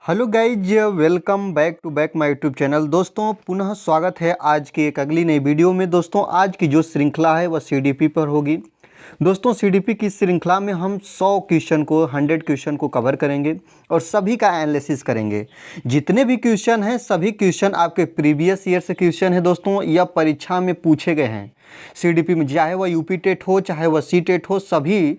Hello guys, welcome back to back my YouTube channel. दोस्तों पुनः स्वागत है आज की एक अगली नई वीडियो में। दोस्तों आज की जो श्रृंखला है वह सीडीपी पर होगी। दोस्तों सीडीपी की श्रृंखला में हम 100 क्वेश्चन को कवर करेंगे और सभी का एनालिसिस करेंगे। जितने भी क्वेश्चन हैं सभी क्वेश्चन आपके प्रीवियस ईयर से क्वेश्चन है दोस्तों, या परीक्षा में पूछे गए हैं सीडीपी में, चाहे वह यूपी टेट हो चाहे वह सी टेट हो। सभी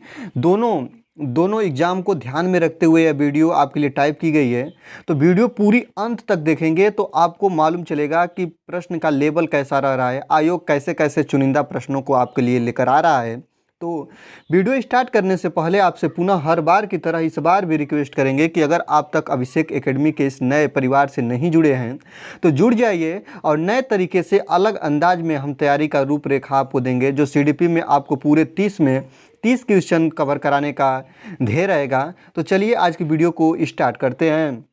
दोनों एग्ज़ाम को ध्यान में रखते हुए यह वीडियो आपके लिए टाइप की गई है। तो वीडियो पूरी अंत तक देखेंगे तो आपको मालूम चलेगा कि प्रश्न का लेवल कैसा रह रहा है, आयोग कैसे कैसे चुनिंदा प्रश्नों को आपके लिए लेकर आ रहा है। तो वीडियो स्टार्ट करने से पहले आपसे पुनः हर बार की तरह इस बार भी रिक्वेस्ट करेंगे कि अगर आप तक अभिषेक एकेडमी के इस नए परिवार से नहीं जुड़े हैं तो जुड़ जाइए, और नए तरीके से अलग अंदाज में हम तैयारी का रूपरेखा आपको देंगे। जो सीडीपी में आपको पूरे 30 क्वेश्चन कवर कराने का ध्येय रहेगा। तो चलिए आज की वीडियो को स्टार्ट करते हैं।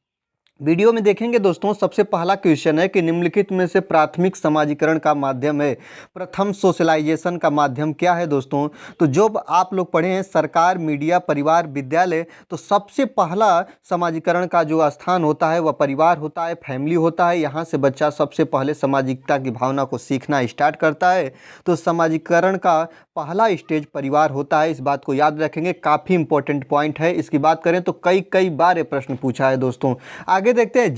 वीडियो में देखेंगे दोस्तों, सबसे पहला क्वेश्चन है कि निम्नलिखित में से प्राथमिक समाजीकरण का माध्यम है, प्रथम सोशलाइजेशन का माध्यम क्या है दोस्तों। तो जो आप लोग पढ़े हैं सरकार, मीडिया, परिवार, विद्यालय, तो सबसे पहला समाजीकरण का जो स्थान होता है वह परिवार होता है, फैमिली होता है। यहाँ से बच्चा सबसे पहले सामाजिकता की भावना को सीखना स्टार्ट करता है। तो समाजीकरण का पहला स्टेज परिवार होता है, इस बात को याद रखेंगे, काफ़ी इंपॉर्टेंट पॉइंट है। इसकी बात करें तो कई बार ये प्रश्न पूछा है दोस्तों। आगे देखते हैं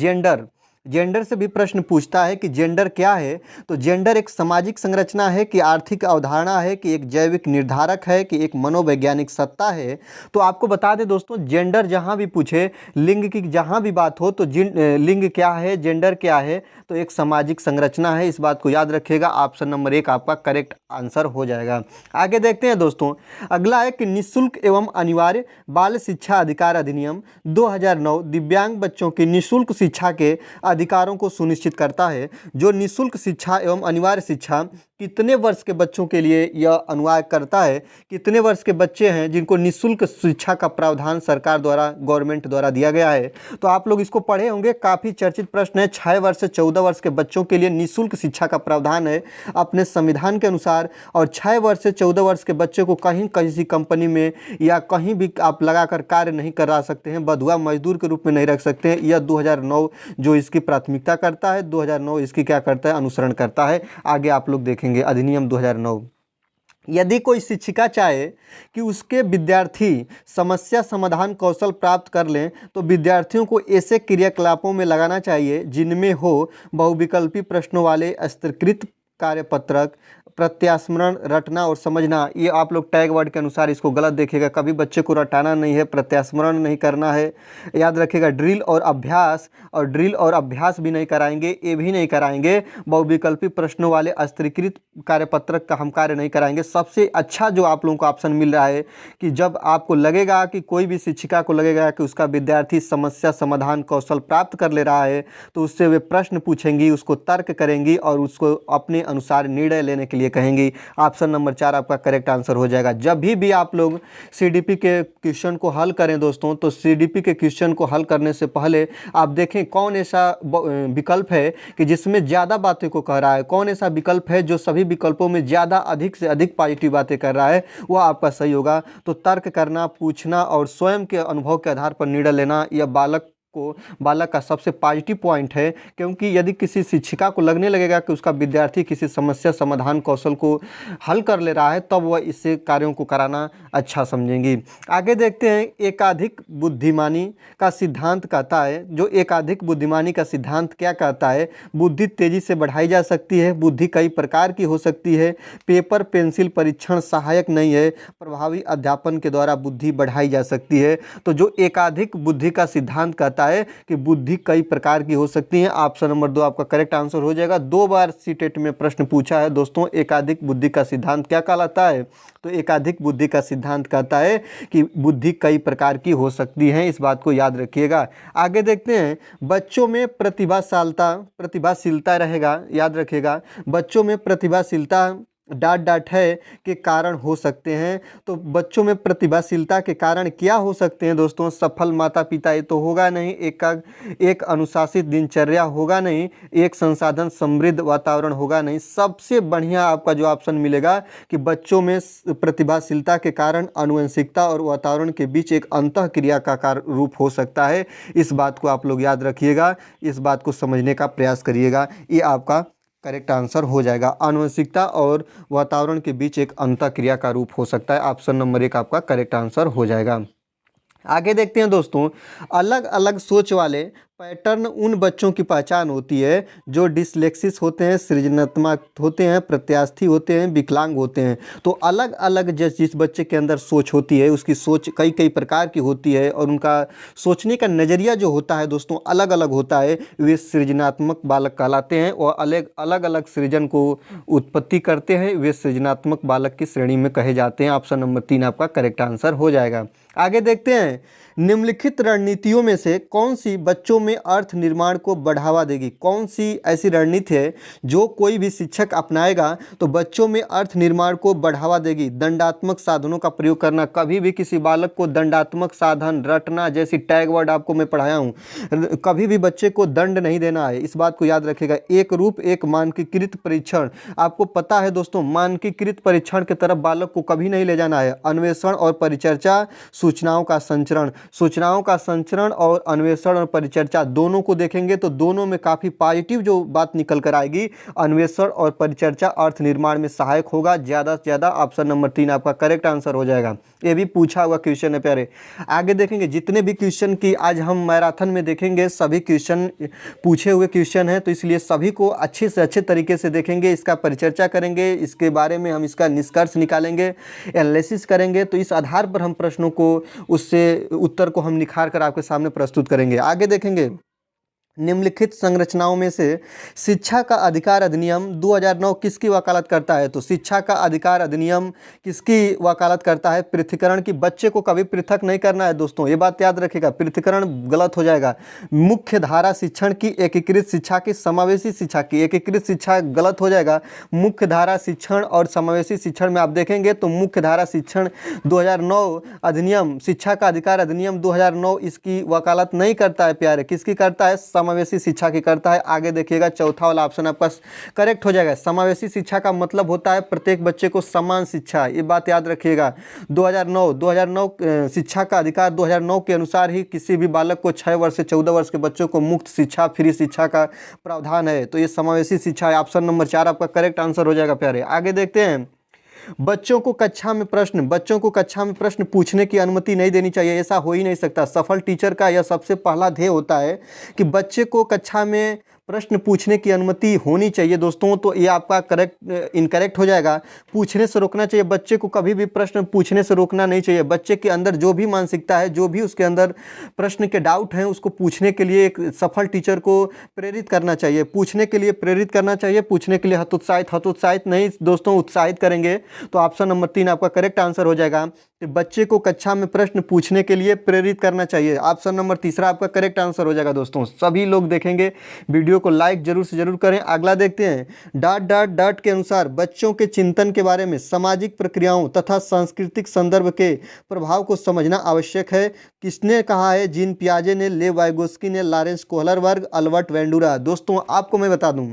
जेंडर से भी प्रश्न पूछता है कि जेंडर क्या है। तो जेंडर एक सामाजिक संरचना है कि आर्थिक अवधारणा है कि एक जैविक निर्धारक है कि एक मनोवैज्ञानिक सत्ता है। तो आपको बता दें दोस्तों, जेंडर जहां भी पूछे, लिंग की जहां भी बात हो तो लिंग क्या है, जेंडर क्या है, तो एक सामाजिक संरचना है। इस बात को याद रखिएगा। ऑप्शन नंबर 1 आपका करेक्ट आंसर हो जाएगा। आगे देखते हैं दोस्तों, अगला है कि निःशुल्क एवं अनिवार्य बाल शिक्षा अधिकार अधिनियम 2009 दिव्यांग बच्चों की निःशुल्क शिक्षा के अधिकारों को सुनिश्चित करता है। जो निःशुल्क शिक्षा एवं अनिवार्य शिक्षा कितने वर्ष के बच्चों के लिए यह अनुवाद करता है, कितने वर्ष के बच्चे हैं जिनको निःशुल्क शिक्षा का प्रावधान सरकार द्वारा, गवर्नमेंट द्वारा दिया गया है। तो आप लोग इसको पढ़े होंगे, काफ़ी चर्चित प्रश्न है। 6 वर्ष से 14 वर्ष के बच्चों के लिए निःशुल्क शिक्षा का प्रावधान है अपने संविधान के अनुसार, और 6 वर्ष से 14 वर्ष के बच्चे को कहीं किसी कंपनी में या कहीं भी आप लगाकर कार्य नहीं करा सकते हैं, बधुआ मजदूर के रूप में नहीं रख सकते हैं। यह 2009 जो इसकी प्राथमिकता करता है, 2009 इसकी क्या करता है, अनुसरण करता है। आगे आप लोग देखेंगे अधिनियम 2009। यदि कोई शिक्षिका चाहे कि उसके विद्यार्थी समस्या समाधान कौशल प्राप्त कर लें तो विद्यार्थियों को ऐसे क्रियाकलापों में लगाना चाहिए जिनमें हो बहुविकल्पी प्रश्नों वाले स्तरीकृत कार्यपत्रक, प्रत्यास्मरण, रटना और समझना। ये आप लोग टैग वर्ड के अनुसार इसको गलत देखिएगा, कभी बच्चे को रटाना नहीं है, प्रत्यास्मरण नहीं करना है। याद रखिएगा ड्रिल और अभ्यास भी नहीं कराएंगे, ये भी नहीं कराएंगे। बहुविकल्पी प्रश्नों वाले स्तरीकृत कार्यपत्रक का हम कार्य नहीं कराएंगे। सबसे अच्छा जो आप लोगों को ऑप्शन मिल रहा है कि जब आपको लगेगा कि कोई भी शिक्षिका को लगेगा कि उसका विद्यार्थी समस्या समाधान कौशल प्राप्त कर ले रहा है तो उससे वे प्रश्न पूछेंगी, उसको तर्क करेंगी और उसको अपने अनुसार निर्णय लेने के लिए कहेंगी। ऑप्शन नंबर 4 आपका करेक्ट आंसर हो जाएगा। जब भी आप लोग सीडीपी के क्वेश्चन को हल करें दोस्तों, तो सीडीपी के क्वेश्चन को हल करने से पहले आप देखें कौन ऐसा विकल्प है कि जिसमें ज़्यादा बातें को कह रहा है, कौन ऐसा विकल्प है जो सभी विकल्पों में ज़्यादा अधिक से अधिक पॉजिटिव बातें कर रहा है, वह आपका सही होगा। तो तर्क करना, पूछना और स्वयं के अनुभव के आधार पर निर्णय लेना, यह बालक का सबसे पॉजिटिव पॉइंट है। क्योंकि यदि किसी शिक्षिका को लगने लगेगा कि उसका विद्यार्थी किसी समस्या समाधान कौशल को हल कर ले रहा है, तब वह इससे कार्यों को कराना अच्छा समझेंगी। आगे देखते हैं, एकाधिक बुद्धिमानी का सिद्धांत कहता है, जो एकाधिक बुद्धिमानी का सिद्धांत क्या कहता है, बुद्धि तेजी से बढ़ाई जा सकती है, बुद्धि कई प्रकार की हो सकती है, पेपर पेंसिल परीक्षण सहायक नहीं है, प्रभावी अध्यापन के द्वारा बुद्धि बढ़ाई जा सकती है। तो जो एकाधिक बुद्धि का सिद्धांत कहता है कि बुद्धि कई प्रकार की हो सकती है। ऑप्शन नंबर 2 आपका करेक्ट आंसर हो जाएगा। 2 बार सीटेट में प्रश्न पूछा है दोस्तों, एकाधिक बुद्धि का सिद्धांत क्या कहलाता है। तो एकाधिक बुद्धि का सिद्धांत कहता है कि बुद्धि कई प्रकार की हो सकती है, इस बात को याद रखिएगा। आगे देखते हैं, बच्चों में प्रतिभाशीलता रहेगा, याद रखिएगा, बच्चों में प्रतिभाशीलता डांट डांट है के कारण हो सकते हैं। तो बच्चों में प्रतिभाशीलता के कारण क्या हो सकते हैं दोस्तों? सफल माता पिता ये तो होगा नहीं, एक अनुशासित दिनचर्या होगा नहीं, एक संसाधन समृद्ध वातावरण होगा नहीं। सबसे बढ़िया आपका जो ऑप्शन मिलेगा कि बच्चों में प्रतिभाशीलता के कारण आनुवंशिकता और वातावरण के बीच एक अंतःक्रिया का रूप हो सकता है। इस बात को आप लोग याद रखिएगा, इस बात को समझने का प्रयास करिएगा। ये आपका करेक्ट आंसर हो जाएगा। आनुवंशिकता और वातावरण के बीच एक अंतःक्रिया का रूप हो सकता है। ऑप्शन नंबर 1 आपका करेक्ट आंसर हो जाएगा। आगे देखते हैं दोस्तों, अलग अलग सोच वाले पैटर्न उन बच्चों की पहचान होती है जो डिसलेक्सिस होते हैं, सृजनात्मक होते हैं, प्रत्यास्थी होते हैं, विकलांग होते हैं। तो अलग अलग जिस बच्चे के अंदर सोच होती है, उसकी सोच कई कई प्रकार की होती है और उनका सोचने का नज़रिया जो होता है दोस्तों अलग अलग होता है। वे सृजनात्मक बालक कहलाते हैं और अलग अलग सृजन को उत्पत्ति करते हैं। वे सृजनात्मक बालक की श्रेणी में कहे जाते हैं। ऑप्शन नंबर 3 आपका करेक्ट आंसर हो जाएगा। आगे देखते हैं, निम्नलिखित रणनीतियों में से कौन सी बच्चों में अर्थ निर्माण को बढ़ावा देगी? कौन सी ऐसी रणनीति है जो कोई भी शिक्षक अपनाएगा तो बच्चों में अर्थ निर्माण को बढ़ावा देगी? दंडात्मक साधनों का प्रयोग करना। कभी भी किसी बालक को दंडात्मक साधन रटना, जैसी टैग वर्ड आपको मैं पढ़ाया हूँ, कभी भी बच्चे को दंड नहीं देना है। इस बात को याद रखिएगा। एक रूप एक मानकीकृत परीक्षण, आपको पता है दोस्तों, मानकीकृत परीक्षण की तरफ बालक को कभी नहीं ले जाना है। अन्वेषण और परिचर्चा, सूचनाओं का संचरण। सूचनाओं का संचरण और अन्वेषण और परिचर्चा दोनों को देखेंगे तो दोनों में काफ़ी पॉजिटिव जो बात निकल कर आएगी। अन्वेषण और परिचर्चा अर्थ निर्माण में सहायक होगा ज़्यादा से ज़्यादा। ऑप्शन नंबर 3 आपका करेक्ट आंसर हो जाएगा। ये भी पूछा हुआ क्वेश्चन है प्यारे। आगे देखेंगे, जितने भी क्वेश्चन की आज हम मैराथन में देखेंगे सभी क्वेश्चन पूछे हुए क्वेश्चन हैं, तो इसलिए सभी को अच्छे से अच्छे तरीके से देखेंगे, इसका परिचर्चा करेंगे, इसके बारे में हम इसका निष्कर्ष निकालेंगे, एनालिसिस करेंगे। तो इस आधार पर हम प्रश्नों को, उससे उत्तर को हम निखार कर आपके सामने प्रस्तुत करेंगे। आगे देखेंगे, निम्नलिखित संरचनाओं में से शिक्षा का अधिकार अधिनियम 2009 किसकी वकालत करता है? तो शिक्षा का अधिकार अधिनियम किसकी वकालत करता है? पृथक्करण की। बच्चे को कभी पृथक नहीं करना है दोस्तों, ये बात याद रखिएगा, पृथक्करण गलत हो जाएगा। मुख्य धारा शिक्षण की, एकीकृत शिक्षा की, समावेशी शिक्षा की। एकीकृत शिक्षा गलत हो जाएगा। मुख्य धारा शिक्षण और समावेशी शिक्षण में आप देखेंगे तो मुख्य धारा शिक्षण 2009 अधिनियम, शिक्षा का अधिकार अधिनियम 2009 इसकी वकालत नहीं करता है प्यारे। किसकी करता है? समावेशी शिक्षा की करता है। आगे देखिएगा, चौथा वाला ऑप्शन आपका करेक्ट हो जाएगा। समावेशी शिक्षा का मतलब होता है प्रत्येक बच्चे को समान शिक्षा, ये बात याद रखिएगा। 2009 शिक्षा का अधिकार 2009 के अनुसार ही किसी भी बालक को 6 वर्ष से 14 वर्ष के बच्चों को मुफ्त शिक्षा, फ्री शिक्षा का प्रावधान है। तो ये समावेशी शिक्षा है। ऑप्शन नंबर 4 आपका करेक्ट आंसर हो जाएगा प्यारे। आगे देखते हैं, बच्चों को कक्षा में प्रश्न पूछने की अनुमति नहीं देनी चाहिए। ऐसा हो ही नहीं सकता। सफल टीचर का यह सबसे पहला ध्येय होता है कि बच्चे को कक्षा में प्रश्न पूछने की अनुमति होनी चाहिए दोस्तों। तो ये आपका इनकरेक्ट हो जाएगा। पूछने से रोकना चाहिए, बच्चे को कभी भी प्रश्न पूछने से रोकना नहीं चाहिए। बच्चे के अंदर जो भी मानसिकता है, जो भी उसके अंदर प्रश्न के डाउट हैं, उसको पूछने के लिए एक सफल टीचर को प्रेरित करना चाहिए, पूछने के लिए प्रेरित करना चाहिए, पूछने के लिए हतोत्साहित नहीं दोस्तों, उत्साहित करेंगे। तो ऑप्शन नंबर 3 आपका करेक्ट आंसर हो जाएगा कि बच्चे को कक्षा में प्रश्न पूछने के लिए प्रेरित करना चाहिए। ऑप्शन नंबर 3 आपका करेक्ट आंसर हो जाएगा दोस्तों। सभी लोग देखेंगे, वीडियो को लाइक जरूर से जरूर करें। अगला देखते हैं, डाट के अनुसार बच्चों के चिंतन के बारे में सामाजिक प्रक्रियाओं तथा सांस्कृतिक संदर्भ के प्रभाव को समझना आवश्यक है। किसने कहा है? जीन पियाजे ने, लेव वाइगोस्की ने, लॉरेंस कोहलरबर्ग, अल्बर्ट वेंडूरा। दोस्तों आपको मैं बता दूं,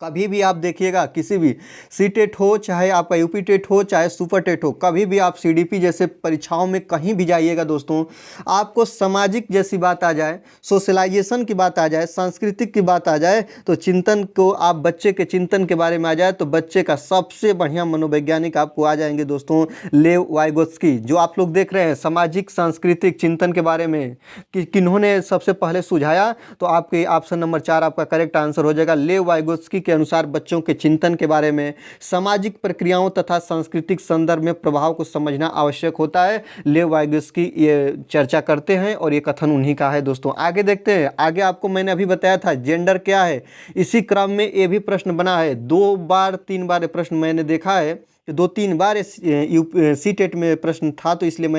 कभी भी आप देखिएगा, किसी भी सी टेट हो, चाहे आपका यूपी टेट हो, चाहे सुपर टेट हो, कभी भी आप सीडीपी जैसे परीक्षाओं में कहीं भी जाइएगा दोस्तों, आपको सामाजिक जैसी बात आ जाए, सोशलाइजेशन की बात आ जाए, सांस्कृतिक की बात आ जाए, तो चिंतन को आप बच्चे के चिंतन के बारे में आ जाए तो बच्चे का सबसे बढ़िया मनोवैज्ञानिक आपको आ जाएंगे दोस्तों, लेव वाइगोत्स्की। जो आप लोग देख रहे हैं सामाजिक सांस्कृतिक चिंतन के बारे में किन्होंने सबसे पहले सुझाया, तो आपके ऑप्शन नंबर 4 आपका करेक्ट आंसर हो जाएगा। लेव वाइगोत्स्की के अनुसार बच्चों के चिंतन के बारे में सामाजिक प्रक्रियाओं तथा सांस्कृतिक संदर्भ में प्रभाव को समझना आवश्यक होता है। लेव वाइगोत्स्की ये चर्चा करते हैं और ये कथन उन्हीं का है दोस्तों। आगे देखते हैं, आगे आपको मैंने अभी बताया था जेंडर क्या है, इसी क्रम में ये भी प्रश्न बना है। 2 बार 3 बार प्रश्न मैंने देखा है 2-3 बार सी-टेट में प्रश्न था, तो इसलिए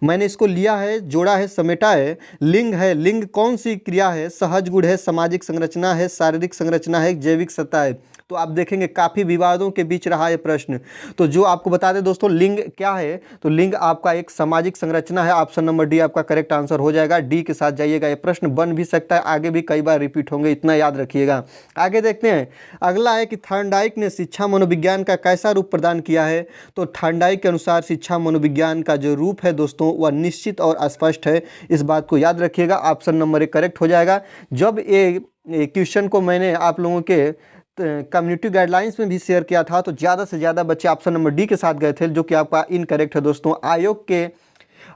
मैंने इसको लिया है, जोड़ा है, समेटा है। लिंग है, लिंग कौन सी क्रिया है? सहज गुण है, सामाजिक संरचना है, शारीरिक संरचना है, जैविक सत्ता है। तो आप देखेंगे काफ़ी विवादों के बीच रहा है प्रश्न। तो जो आपको बता दें दोस्तों, लिंग क्या है? तो लिंग आपका एक सामाजिक संरचना है। ऑप्शन नंबर डी आपका करेक्ट आंसर हो जाएगा। डी के साथ जाइएगा। ये प्रश्न बन भी सकता है, आगे भी कई बार रिपीट होंगे, इतना याद रखिएगा। आगे देखते हैं। अगला है कि थॉर्नडाइक ने शिक्षा मनोविज्ञान का कैसा रूप प्रदान किया है? तो थॉर्नडाइक के अनुसार शिक्षा मनोविज्ञान का जो रूप है दोस्तों, वह निश्चित और स्पष्ट है। इस बात को याद रखिएगा। ऑप्शन नंबर 1 करेक्ट हो जाएगा। जब ये क्वेश्चन को मैंने आप लोगों के कम्युनिटी गाइडलाइंस में भी शेयर किया था, तो ज़्यादा से ज़्यादा बच्चे ऑप्शन नंबर डी के साथ गए थे, जो कि आपका इनकरेक्ट है दोस्तों। आयोग के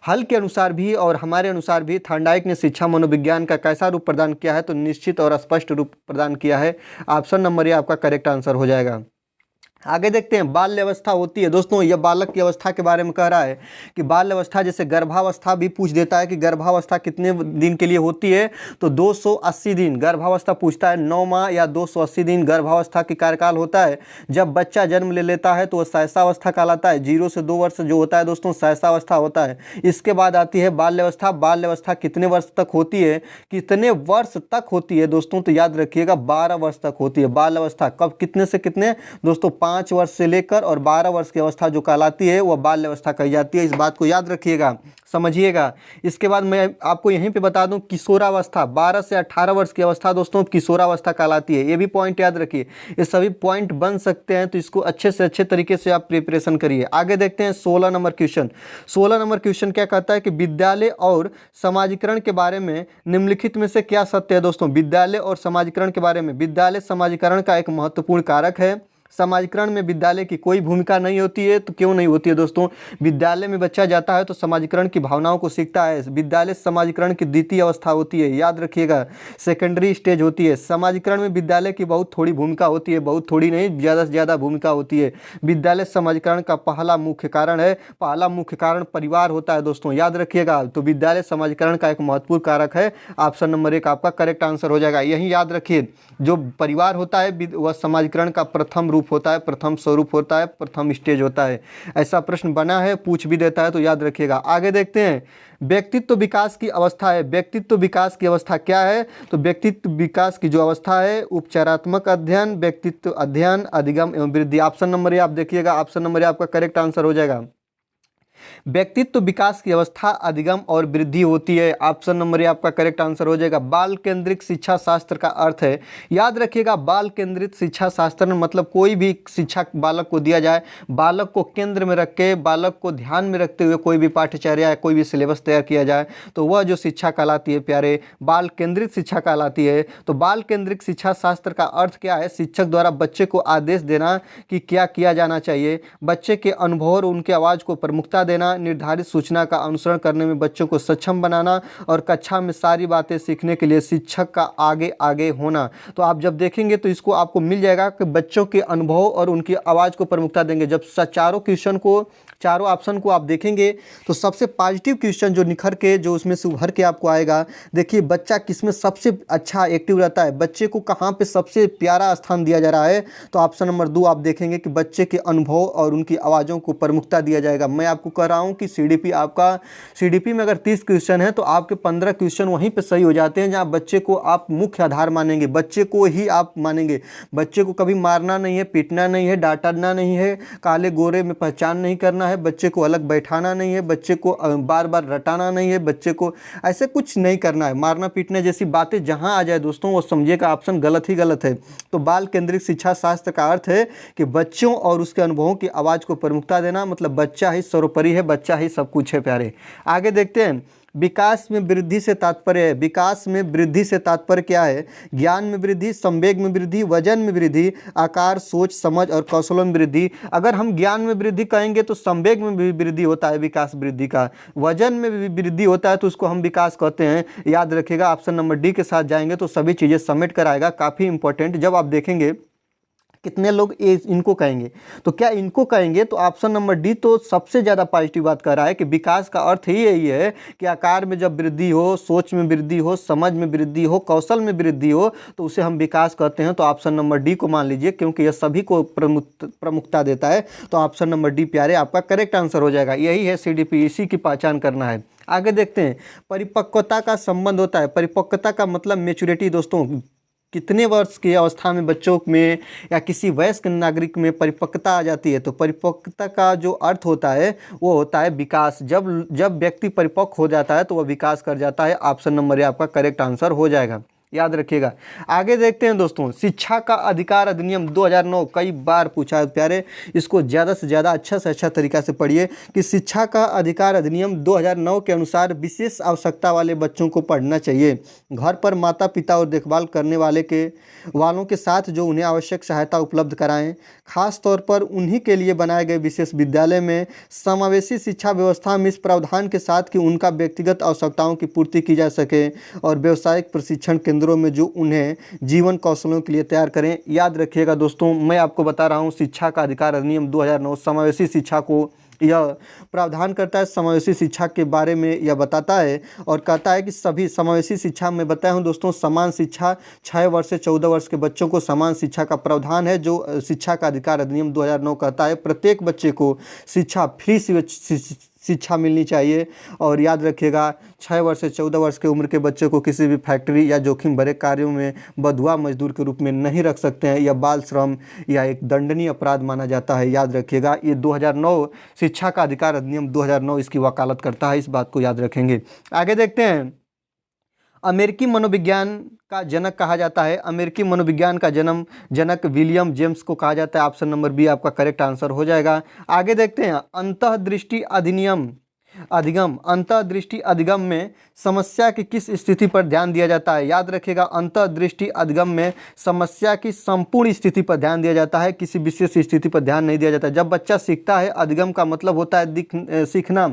हल के अनुसार भी और हमारे अनुसार भी थॉर्नडाइक ने शिक्षा मनोविज्ञान का कैसा रूप प्रदान किया है? तो निश्चित और स्पष्ट रूप प्रदान किया है। ऑप्शन नंबर ए आपका करेक्ट आंसर हो जाएगा। आगे देखते हैं। बाल्य अवस्था होती है दोस्तों, यह बालक की अवस्था के बारे में कह रहा है कि बाल्य अवस्था, जैसे गर्भावस्था भी पूछ देता है कि गर्भावस्था कितने दिन के लिए होती है? तो 280 दिन गर्भावस्था पूछता है। 9 माह या 280 दिन गर्भावस्था की कार्यकाल होता है। जब बच्चा जन्म ले लेता है तो वह शैशवावस्था कहलाता है। 0 से 2 वर्ष जो होता है दोस्तों, शैशवावस्था होता है। इसके बाद आती है बाल्यावस्था। बाल्यावस्था कितने वर्ष तक होती है? कितने वर्ष तक होती है दोस्तों? तो याद रखिएगा 12 वर्ष तक होती है बाल्यावस्था। कब, कितने से कितने दोस्तों? 5 वर्ष से लेकर और 12 वर्ष की अवस्था जो कहलाती है वह बाल्य अवस्था कही जाती है। इस बात को याद रखिएगा, समझिएगा। इसके बाद मैं आपको यहीं पे बता दूं, किशोरावस्था 12 से 18 वर्ष की अवस्था दोस्तों किशोरावस्था कहलाती है। ये भी पॉइंट याद रखिए। ये सभी पॉइंट बन सकते हैं, तो इसको अच्छे से अच्छे तरीके से आप प्रिपरेशन करिए। आगे देखते हैं 16 नंबर क्वेश्चन। 16 नंबर क्वेश्चन क्या कहता है कि विद्यालय और समाजीकरण के बारे में निम्नलिखित में से क्या सत्य है दोस्तों? विद्यालय और समाजीकरण के बारे में। विद्यालय समाजीकरण का एक महत्वपूर्ण कारक है। समाजीकरण में विद्यालय की कोई भूमिका नहीं होती है। तो क्यों नहीं होती है दोस्तों? विद्यालय में बच्चा जाता है तो समाजीकरण की भावनाओं को सीखता है। विद्यालय समाजीकरण की द्वितीय अवस्था होती है, याद रखिएगा, सेकेंडरी स्टेज होती है। समाजीकरण में विद्यालय की बहुत थोड़ी भूमिका होती है, बहुत थोड़ी नहीं, ज़्यादा से ज़्यादा भूमिका होती है। विद्यालय समाजीकरण का पहला मुख्य कारण है, पहला मुख्य कारण परिवार होता है दोस्तों, याद रखिएगा। तो विद्यालय समाजीकरण का एक महत्वपूर्ण कारक है। ऑप्शन नंबर 1 आपका करेक्ट आंसर हो जाएगा। यही याद रखिए, जो परिवार होता है वह समाजीकरण का प्रथम रूप होता है, प्रथम स्वरूप होता है, प्रथम स्टेज होता है। ऐसा प्रश्न बना है, पूछ भी देता है, तो याद रखिएगा। आगे देखते हैं। व्यक्तित्व विकास की अवस्था है। व्यक्तित्व विकास की अवस्था क्या है? तो व्यक्तित्व विकास की जो अवस्था है, उपचारात्मक अध्ययन, व्यक्तित्व अध्ययन, अधिगम एवं वृद्धि। ऑप्शन नंबर ए आप देखिएगा। ऑप्शन नंबर ए आपका करेक्ट आंसर हो जाएगा। व्यक्तित्व विकास की अवस्था अधिगम और वृद्धि होती है। ऑप्शन नंबर ए आपका करेक्ट आंसर हो जाएगा। बाल केंद्रित शिक्षा शास्त्र का अर्थ है, याद रखिएगा, बाल केंद्रित शिक्षा शास्त्र मतलब कोई भी शिक्षा बालक को दिया जाए, बालक को केंद्र में रख के, बालक को ध्यान में रखते हुए कोई भी पाठ्यचर्या या कोई भी सिलेबस तैयार किया जाए, तो वह जो शिक्षा कहलाती है प्यारे, बाल केंद्रित शिक्षा कहलाती है। तो बाल केंद्रित शिक्षा शास्त्र का अर्थ क्या है? शिक्षक द्वारा बच्चे को आदेश देना कि क्या किया जाना चाहिए, बच्चे के अनुभव और उनके आवाज़ को प्रमुखता देना, निर्धारित सूचना का अनुसरण करने में बच्चों को सक्षम बनाना और कक्षा में सारी बातें सीखने के लिए शिक्षक का आगे आगे होना। तो आप जब देखेंगे तो इसको आपको मिल जाएगा कि बच्चों के अनुभव और उनकी आवाज़ को प्रमुखता देंगे। जब चारों क्वेश्चन को, चारों ऑप्शन को आप देखेंगे तो सबसे पॉजिटिव क्वेश्चन जो निखर के, जो उसमें से उभर के आपको आएगा, देखिए बच्चा किसमें सबसे अच्छा एक्टिव रहता है, बच्चे को कहाँ पे सबसे प्यारा स्थान दिया जा रहा है। तो ऑप्शन नंबर 2 आप देखेंगे कि बच्चे के अनुभव और उनकी आवाज़ों को प्रमुखता दिया जाएगा। मैं आपको कह रहा हूँ कि सीडीपी आपका, सीडीपी में अगर 30 क्वेश्चन है तो आपके 15 क्वेश्चन वहीं पर सही हो जाते हैं, जहाँ बच्चे को आप मुख्य आधार मानेंगे, बच्चे को ही आप मानेंगे। बच्चे को कभी मारना नहीं है, पीटना नहीं है, डांटना नहीं है, काले गोरे में पहचान नहीं करना है, बच्चे को अलग बैठाना नहीं है, बच्चे को बार बार रटाना नहीं है, बच्चे को ऐसे कुछ नहीं करना है। मारना पीटने जैसी बातें जहां आ जाए दोस्तों, वो समझिएगा ऑप्शन गलत ही गलत है। तो बाल केंद्रित शिक्षा शास्त्र का अर्थ है कि बच्चों और उसके अनुभवों की आवाज़ को प्रमुखता देना, मतलब बच्चा ही सर्वोपरि है, बच्चा ही सब कुछ है प्यारे। आगे देखते हैं। विकास में वृद्धि से तात्पर्य है, विकास में वृद्धि से तात्पर्य क्या है? ज्ञान में वृद्धि, संवेग में वृद्धि, वजन में वृद्धि, आकार, सोच, समझ और कौशलों में वृद्धि। अगर हम ज्ञान में वृद्धि कहेंगे तो संवेग में भी वृद्धि होता है विकास वृद्धि का, वजन में भी वृद्धि होता है तो उसको हम विकास कहते हैं। याद रखिएगा, ऑप्शन नंबर डी के साथ जाएंगे तो सभी चीज़ें समेट कर आएगा। काफ़ी इंपॉर्टेंट, जब आप देखेंगे कितने लोग ये इनको कहेंगे? तो क्या इनको कहेंगे? तो ऑप्शन नंबर डी तो सबसे ज़्यादा पॉजिटिव बात कर रहा है कि विकास का अर्थ ही यही है कि आकार में जब वृद्धि हो, सोच में वृद्धि हो, समझ में वृद्धि हो, कौशल में वृद्धि हो, तो उसे हम विकास कहते हैं। तो ऑप्शन नंबर डी को मान लीजिए, क्योंकि यह सभी को प्रमुखता देता है। तो ऑप्शन नंबर डी प्यारे आपका करेक्ट आंसर हो जाएगा। यही है सीडीपी, इसी की पहचान करना है। आगे देखते हैं, परिपक्वता का संबंध होता है। परिपक्वता का मतलब मेच्योरिटी दोस्तों, कितने वर्ष की अवस्था में बच्चों में या किसी वयस्क नागरिक में परिपक्वता आ जाती है। तो परिपक्वता का जो अर्थ होता है वो होता है विकास। जब व्यक्ति परिपक्व हो जाता है तो वह विकास कर जाता है। ऑप्शन नंबर ए आपका करेक्ट आंसर हो जाएगा, याद रखिएगा। आगे देखते हैं दोस्तों, शिक्षा का अधिकार अधिनियम 2009 कई बार पूछा है प्यारे, इसको ज़्यादा से ज़्यादा अच्छा से अच्छा तरीका से पढ़िए कि शिक्षा का अधिकार अधिनियम 2009 के अनुसार विशेष आवश्यकता वाले बच्चों को पढ़ना चाहिए। घर पर माता पिता और देखभाल करने वालों के साथ जो उन्हें आवश्यक सहायता उपलब्ध कराएं। खास तौर पर उन्हीं के लिए बनाए गए विशेष विद्यालय में समावेशी शिक्षा व्यवस्था में इस प्रावधान के साथ कि उनका व्यक्तिगत आवश्यकताओं की पूर्ति की जा सके और व्यावसायिक प्रशिक्षण केंद्रों में जो उन्हें जीवन कौशलों के लिए तैयार करें। याद रखिएगा दोस्तों, मैं आपको बता रहा हूँ शिक्षा का अधिकार अधिनियम 2009 समावेशी शिक्षा को यह प्रावधान करता है। समावेशी शिक्षा के बारे में यह बताता है और कहता है कि सभी समावेशी शिक्षा में बताया हूँ दोस्तों, समान शिक्षा 6 वर्ष से 14 वर्ष के बच्चों को समान शिक्षा का प्रावधान है। जो शिक्षा का अधिकार अधिनियम 2009 कहता है प्रत्येक बच्चे को फ्री शिक्षा मिलनी चाहिए। और याद रखिएगा 6 वर्ष से 14 वर्ष की उम्र के बच्चे को किसी भी फैक्ट्री या जोखिम भरे कार्यों में बंधुआ मजदूर के रूप में नहीं रख सकते हैं। यह बाल श्रम या एक दंडनीय अपराध माना जाता है। याद रखिएगा, ये 2009 शिक्षा का अधिकार अधिनियम 2009 इसकी वकालत करता है, इस बात को याद रखेंगे। आगे देखते हैं, अमेरिकी मनोविज्ञान का जनक कहा जाता है। अमेरिकी मनोविज्ञान का जनक विलियम जेम्स को कहा जाता है। ऑप्शन नंबर बी आपका करेक्ट आंसर हो जाएगा। आगे देखते हैं, अंतःदृष्टि अधिगम में समस्या की किस स्थिति पर ध्यान दिया जाता है। याद रखिएगा, अंतःदृष्टि अधिगम में समस्या की संपूर्ण स्थिति पर ध्यान दिया जाता है, किसी विशेष स्थिति पर ध्यान नहीं दिया जाता। जब बच्चा सीखता है, अधिगम का मतलब होता है सीखना,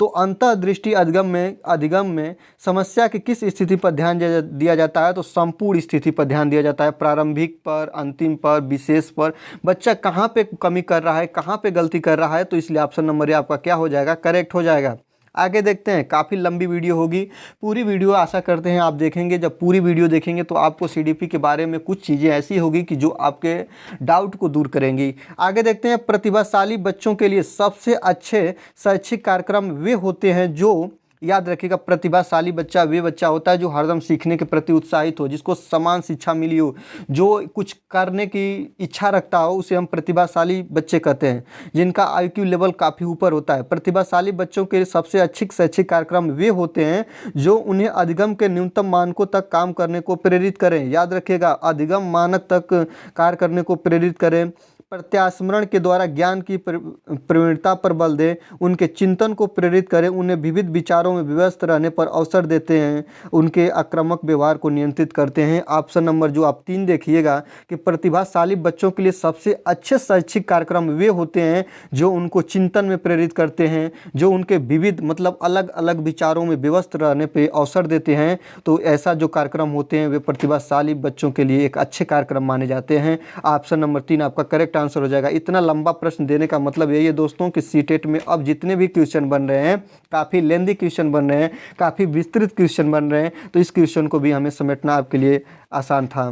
तो अंतःदृष्टि अधिगम में समस्या की किस स्थिति पर ध्यान दिया जाता है। तो संपूर्ण स्थिति पर ध्यान दिया जाता है, प्रारंभिक पर, अंतिम पर, विशेष पर। बच्चा कहाँ पे कमी कर रहा है, कहाँ पे गलती कर रहा है, तो इसलिए ऑप्शन नंबर ए आपका क्या हो जाएगा, करेक्ट हो जाएगा। आगे देखते हैं, काफ़ी लंबी वीडियो होगी, पूरी वीडियो आशा करते हैं आप देखेंगे। जब पूरी वीडियो देखेंगे तो आपको सीडीपी के बारे में कुछ चीज़ें ऐसी होगी कि जो आपके डाउट को दूर करेंगी। आगे देखते हैं, प्रतिभाशाली बच्चों के लिए सबसे अच्छे शैक्षिक कार्यक्रम वे होते हैं जो, याद रखिएगा, प्रतिभाशाली बच्चा वे बच्चा होता है जो हरदम सीखने के प्रति उत्साहित हो, जिसको समान शिक्षा मिली हो, जो कुछ करने की इच्छा रखता हो, उसे हम प्रतिभाशाली बच्चे कहते हैं, जिनका आईक्यू लेवल काफ़ी ऊपर होता है। प्रतिभाशाली बच्चों के सबसे अच्छे शैक्षिक कार्यक्रम वे होते हैं जो उन्हें अधिगम के न्यूनतम मानकों तक काम करने को प्रेरित करें। याद रखिएगा, अधिगम मानक तक कार्य करने को प्रेरित करें, प्रत्यास्मरण के द्वारा ज्ञान की प्रवीणता पर बल दें, उनके चिंतन को प्रेरित करें, उन्हें विविध विचारों में व्यस्त रहने पर अवसर देते हैं, उनके आक्रामक व्यवहार को नियंत्रित करते हैं। ऑप्शन नंबर जो आप 3 देखिएगा कि प्रतिभाशाली बच्चों के लिए सबसे अच्छे शैक्षिक कार्यक्रम वे होते हैं जो उनको चिंतन में प्रेरित करते हैं, जो उनके विविध मतलब अलग अलग विचारों में व्यस्त रहने पर अवसर देते हैं। तो ऐसा जो कार्यक्रम होते हैं वे प्रतिभाशाली बच्चों के लिए एक अच्छे कार्यक्रम माने जाते हैं। ऑप्शन नंबर 3 आपका करेक्ट आंसर हो जाएगा। इतना लंबा प्रश्न देने का मतलब यही है दोस्तों कि सीटेट में अब जितने भी क्वेश्चन बन रहे हैं काफ़ी लेंदी क्वेश्चन बन रहे हैं, काफ़ी विस्तृत क्वेश्चन बन रहे हैं, तो इस क्वेश्चन को भी हमें समेटना आपके लिए आसान था।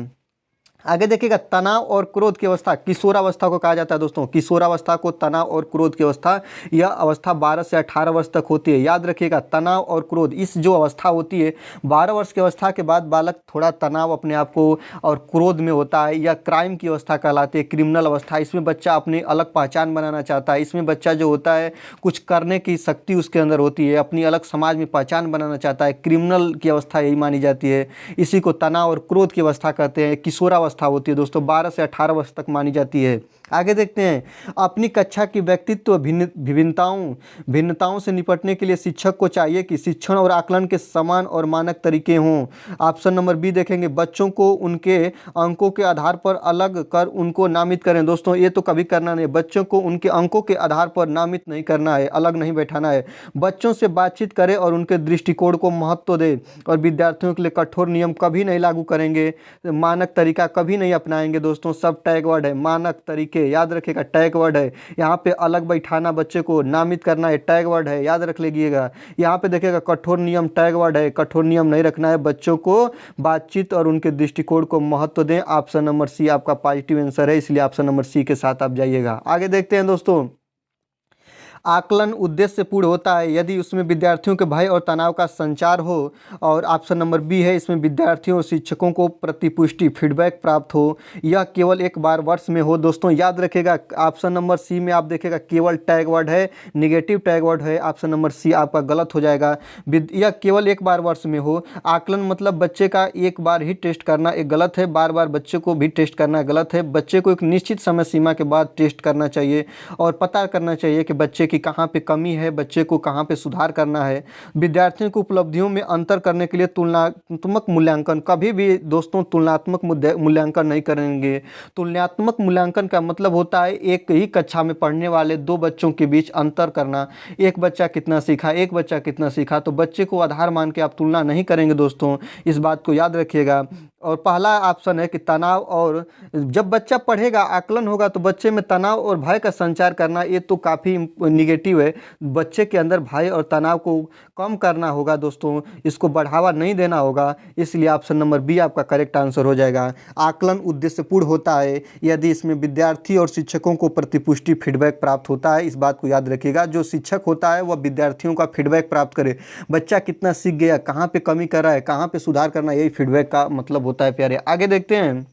आगे देखिएगा, तनाव और क्रोध की अवस्था किशोरावस्था को कहा जाता है दोस्तों। किशोरावस्था को तनाव और क्रोध की अवस्था, यह अवस्था 12 से 18 वर्ष तक होती है। याद रखिएगा, तनाव और क्रोध इस जो अवस्था होती है 12 वर्ष की अवस्था के बाद बालक थोड़ा तनाव अपने आप को और क्रोध में होता है, या क्राइम की अवस्था कहलाती है, क्रिमिनल अवस्था। इसमें बच्चा अपनी अलग पहचान बनाना चाहता है, इसमें बच्चा जो होता है कुछ करने की शक्ति उसके अंदर होती है, अपनी अलग समाज में पहचान बनाना चाहता है। क्रिमिनल की अवस्था यही मानी जाती है, इसी को तनाव और क्रोध की अवस्था कहते हैं। किशोरावस्था होती है दोस्तों 12 से 18 वर्ष तक मानी जाती है। आगे देखते हैं, अपनी कक्षा की व्यक्तित्व भिन्नताओं से निपटने के लिए शिक्षक को चाहिए कि शिक्षण और आकलन के समान और मानक तरीके हों। ऑप्शन नंबर बी देखेंगे, बच्चों को उनके अंकों के आधार पर अलग कर उनको नामित करें। दोस्तों ये तो कभी करना नहीं, बच्चों को उनके अंकों के आधार पर नामित नहीं करना है, अलग नहीं बैठाना है। बच्चों से बातचीत करें और उनके दृष्टिकोण को महत्व दें, और विद्यार्थियों के लिए कठोर नियम कभी नहीं लागू करेंगे, मानक तरीका कभी नहीं अपनाएंगे। दोस्तों सब टैग वर्ड है, मानक तरीके याद रखिएगा, टैग वर्ड है। यहाँ पे अलग बैठाना, बच्चे को नामित करना है, टैग वर्ड है, याद रख लीजिएगा। यहाँ पे देखिएगा कठोर नियम, टैग वर्ड है, कठोर नियम नहीं रखना है, बच्चों को बातचीत और उनके दृष्टिकोण को महत्व दें। ऑप्शन नंबर सी आपका पॉजिटिव आंसर है, इसलिए ऑप्शन नंबर सी के साथ आप जाइएगा। आगे देखते हैं दोस्तों, आकलन उद्देश्य पूर्ण होता है यदि उसमें विद्यार्थियों के भय और तनाव का संचार हो, और ऑप्शन नंबर बी है, इसमें विद्यार्थियों और शिक्षकों को प्रतिपुष्टि फीडबैक प्राप्त हो। यह केवल एक बार वर्ष में हो। दोस्तों याद रखिएगा, ऑप्शन नंबर सी में आप देखेगा केवल टैग वर्ड है, निगेटिव टैग वर्ड है, ऑप्शन नंबर सी आपका गलत हो जाएगा। यह केवल एक बार वर्ष में हो, आकलन मतलब बच्चे का एक बार ही टेस्ट करना, एक गलत है, बार बार बच्चे को भी टेस्ट करना गलत है। बच्चे को एक निश्चित समय सीमा के बाद टेस्ट करना चाहिए और पता करना चाहिए कि बच्चे की कहाँ पे कमी है, बच्चे को कहाँ पे सुधार करना है। विद्यार्थियों को उपलब्धियों में अंतर करने के लिए तुलनात्मक मूल्यांकन, कभी भी दोस्तों तुलनात्मक मूल्यांकन नहीं करेंगे। तुलनात्मक मूल्यांकन का मतलब होता है एक ही कक्षा में पढ़ने वाले दो बच्चों के बीच अंतर करना, एक बच्चा कितना सीखा, एक बच्चा कितना सीखा, तो बच्चे को आधार मान के आप तुलना नहीं करेंगे। दोस्तों इस बात को याद रखिएगा। और पहला ऑप्शन है कि तनाव, और जब बच्चा पढ़ेगा आकलन होगा तो बच्चे में तनाव और भय का संचार करना, ये तो काफ़ी निगेटिव है। बच्चे के अंदर भय और तनाव को कम करना होगा दोस्तों, इसको बढ़ावा नहीं देना होगा, इसलिए ऑप्शन नंबर बी आपका करेक्ट आंसर हो जाएगा। आकलन उद्देश्यपूर्ण होता है यदि इसमें विद्यार्थी और शिक्षकों को प्रतिपुष्टि फीडबैक प्राप्त होता है। इस बात को याद रखिएगा, जो शिक्षक होता है वह विद्यार्थियों का फीडबैक प्राप्त करे, बच्चा कितना सीख गया, कहाँ पे कमी कर रहा है, कहाँ पे सुधार करना, यही फीडबैक का मतलब होता है प्यारे। आगे देखते हैं,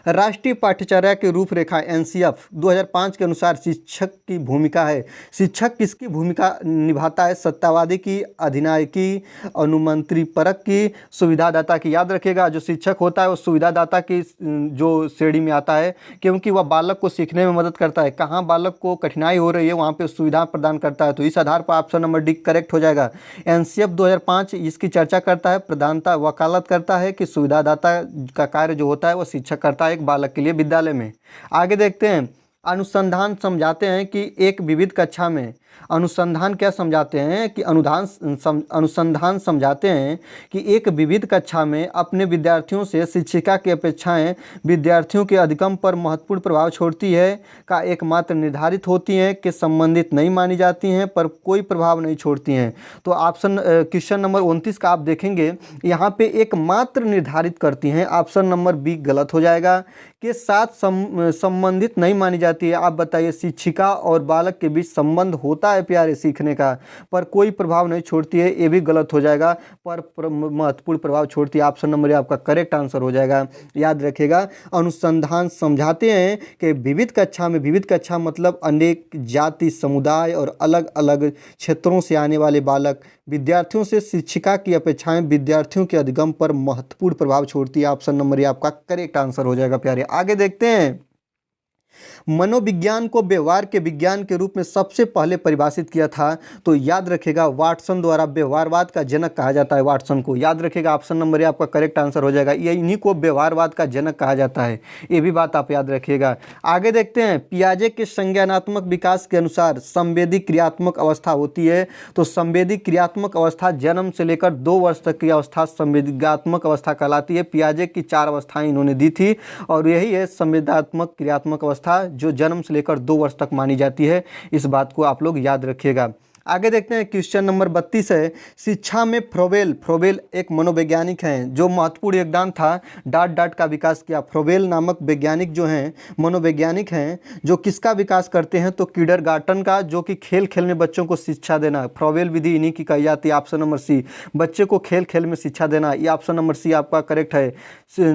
राष्ट्रीय पाठ्यचर्या की रूपरेखा एनसीएफ 2005 के अनुसार शिक्षक की भूमिका है। शिक्षक किसकी भूमिका निभाता है? सत्तावादी की, अधिनायकी, अनुमंत्री परक की, सुविधादाता की। याद रखिएगा, जो शिक्षक होता है वो सुविधादाता की जो श्रेणी में आता है, क्योंकि वह बालक को सीखने में मदद करता है। कहाँ बालक को कठिनाई हो रही है वहाँ पे सुविधा प्रदान करता है, तो इस आधार पर ऑप्शन नंबर डी करेक्ट हो जाएगा। एनसीएफ 2005 इसकी चर्चा करता है, प्रधानता वकालत करता है कि सुविधादाता का कार्य जो होता है वो शिक्षक करता है एक बालक के लिए विद्यालय में। आगे देखते हैं, अनुसंधान समझाते हैं कि एक विविध कक्षा में, अनुसंधान क्या समझाते हैं कि अनुसंधान समझाते हैं कि एक विविध कक्षा में अपने विद्यार्थियों से शिक्षिका की अपेक्षाएं विद्यार्थियों के अधिगम पर महत्वपूर्ण प्रभाव छोड़ती है का एकमात्र निर्धारित होती हैं कि संबंधित नहीं मानी जाती हैं पर कोई प्रभाव नहीं छोड़ती हैं। तो ऑप्शन क्वेश्चन नंबर 29 का आप देखेंगे यहाँ पे एकमात्र निर्धारित करती हैं, ऑप्शन नंबर बी गलत हो जाएगा। के साथ संबंधित नहीं मानी जाती है। आप बताइए, शिक्षिका और बालक के बीच संबंध होता है प्यारे सीखने का, पर कोई प्रभाव नहीं छोड़ती है, ये भी गलत हो जाएगा, पर महत्वपूर्ण प्रभाव छोड़ती है। ऑप्शन नंबर आपका करेक्ट आंसर हो जाएगा। याद रखिएगा, अनुसंधान समझाते हैं कि विविध कक्षा मतलब अनेक जाति, समुदाय और अलग अलग क्षेत्रों से आने वाले बालक विद्यार्थियों से शिक्षिका की अपेक्षाएं विद्यार्थियों के अधिगम पर महत्वपूर्ण प्रभाव छोड़ती है। ऑप्शन नंबर आपका करेक्ट आंसर हो जाएगा प्यारे। आगे देखते हैं, मनोविज्ञान को व्यवहार के विज्ञान के रूप में सबसे पहले परिभाषित किया था, तो याद रखिएगा वाटसन द्वारा व्यवहारवाद का जनक कहा जाता है। वाटसन को याद रखिएगा, ऑप्शन नंबर आपका करेक्ट आंसर हो जाएगा। ये इन्हीं को व्यवहारवाद का जनक कहा जाता है, ये भी बात आप याद रखिएगा। आगे देखते हैं, पियाजे के संज्ञानात्मक विकास के अनुसार संवेदी क्रियात्मक अवस्था होती है, तो संवेदी क्रियात्मक अवस्था जन्म से लेकर 2 वर्ष तक की अवस्था संवेदनात्मक अवस्था कहलाती है। पियाजे की 4 अवस्थाएं इन्होंने दी थी और यही है संवेदनात्मक क्रियात्मक अवस्था जो जन्म से लेकर 2 वर्ष तक मानी जाती है। इस बात को आप लोग याद रखिएगा। आगे देखते हैं, क्वेश्चन नंबर 32 है, शिक्षा में फ्रोबेल एक मनोवैज्ञानिक हैं जो महत्वपूर्ण योगदान था, डाट का विकास किया। फ्रोबेल नामक वैज्ञानिक जो हैं, मनोवैज्ञानिक हैं, जो किसका विकास करते हैं? तो किंडरगार्टन का, जो कि खेल खेल में बच्चों को शिक्षा देना। फ्रोबेल विधि इन्हीं की कही जाती है। ऑप्शन नंबर सी, बच्चे को खेल खेल में शिक्षा देना, ये ऑप्शन नंबर सी आपका करेक्ट है।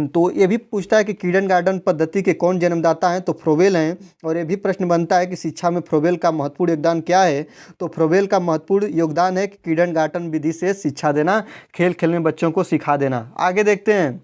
तो ये भी पूछता है कि किंडरगार्टन पद्धति के कौन जन्मदाता हैं? तो फ्रोबेल हैं। और ये भी प्रश्न बनता है कि शिक्षा में फ्रोबेल का महत्वपूर्ण योगदान क्या है? तो फ्रोबेल का महत्वपूर्ण योगदान है कि किंडरगार्टन विधि से शिक्षा देना, खेल खेल में बच्चों को सिखा देना। आगे देखते हैं,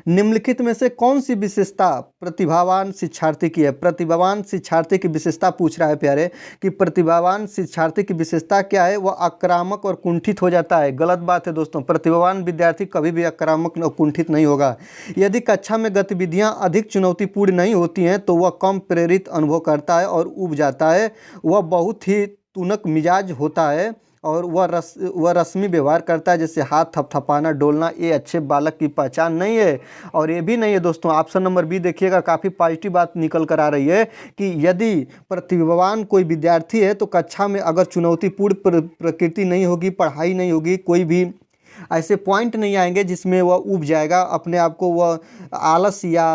निम्नलिखित में से कौन सी विशेषता प्रतिभावान शिक्षार्थी की है? प्रतिभावान शिक्षार्थी की विशेषता पूछ रहा है प्यारे कि प्रतिभावान शिक्षार्थी की विशेषता क्या है? वह आक्रामक और कुंठित हो जाता है। गलत बात है दोस्तों, प्रतिभावान विद्यार्थी कभी भी आक्रामक और कुंठित नहीं होगा। यदि कक्षा में गतिविधियां अधिक चुनौतीपूर्ण नहीं होती हैं तो वह कम प्रेरित अनुभव करता है और ऊब जाता है। वह बहुत ही तुनक मिजाज होता है और वह रस्मी व्यवहार करता है, जैसे हाथ थपथपाना, डोलना। ये अच्छे बालक की पहचान नहीं है। और ये भी नहीं है दोस्तों, ऑप्शन नंबर बी देखिएगा, काफ़ी पॉजिटिव बात निकल कर आ रही है कि यदि प्रतिभावान कोई विद्यार्थी है तो कक्षा में अगर चुनौतीपूर्ण प्रकृति नहीं होगी, पढ़ाई नहीं होगी, कोई भी ऐसे पॉइंट नहीं आएंगे जिसमें वह ऊब जाएगा, अपने आप को वह आलस या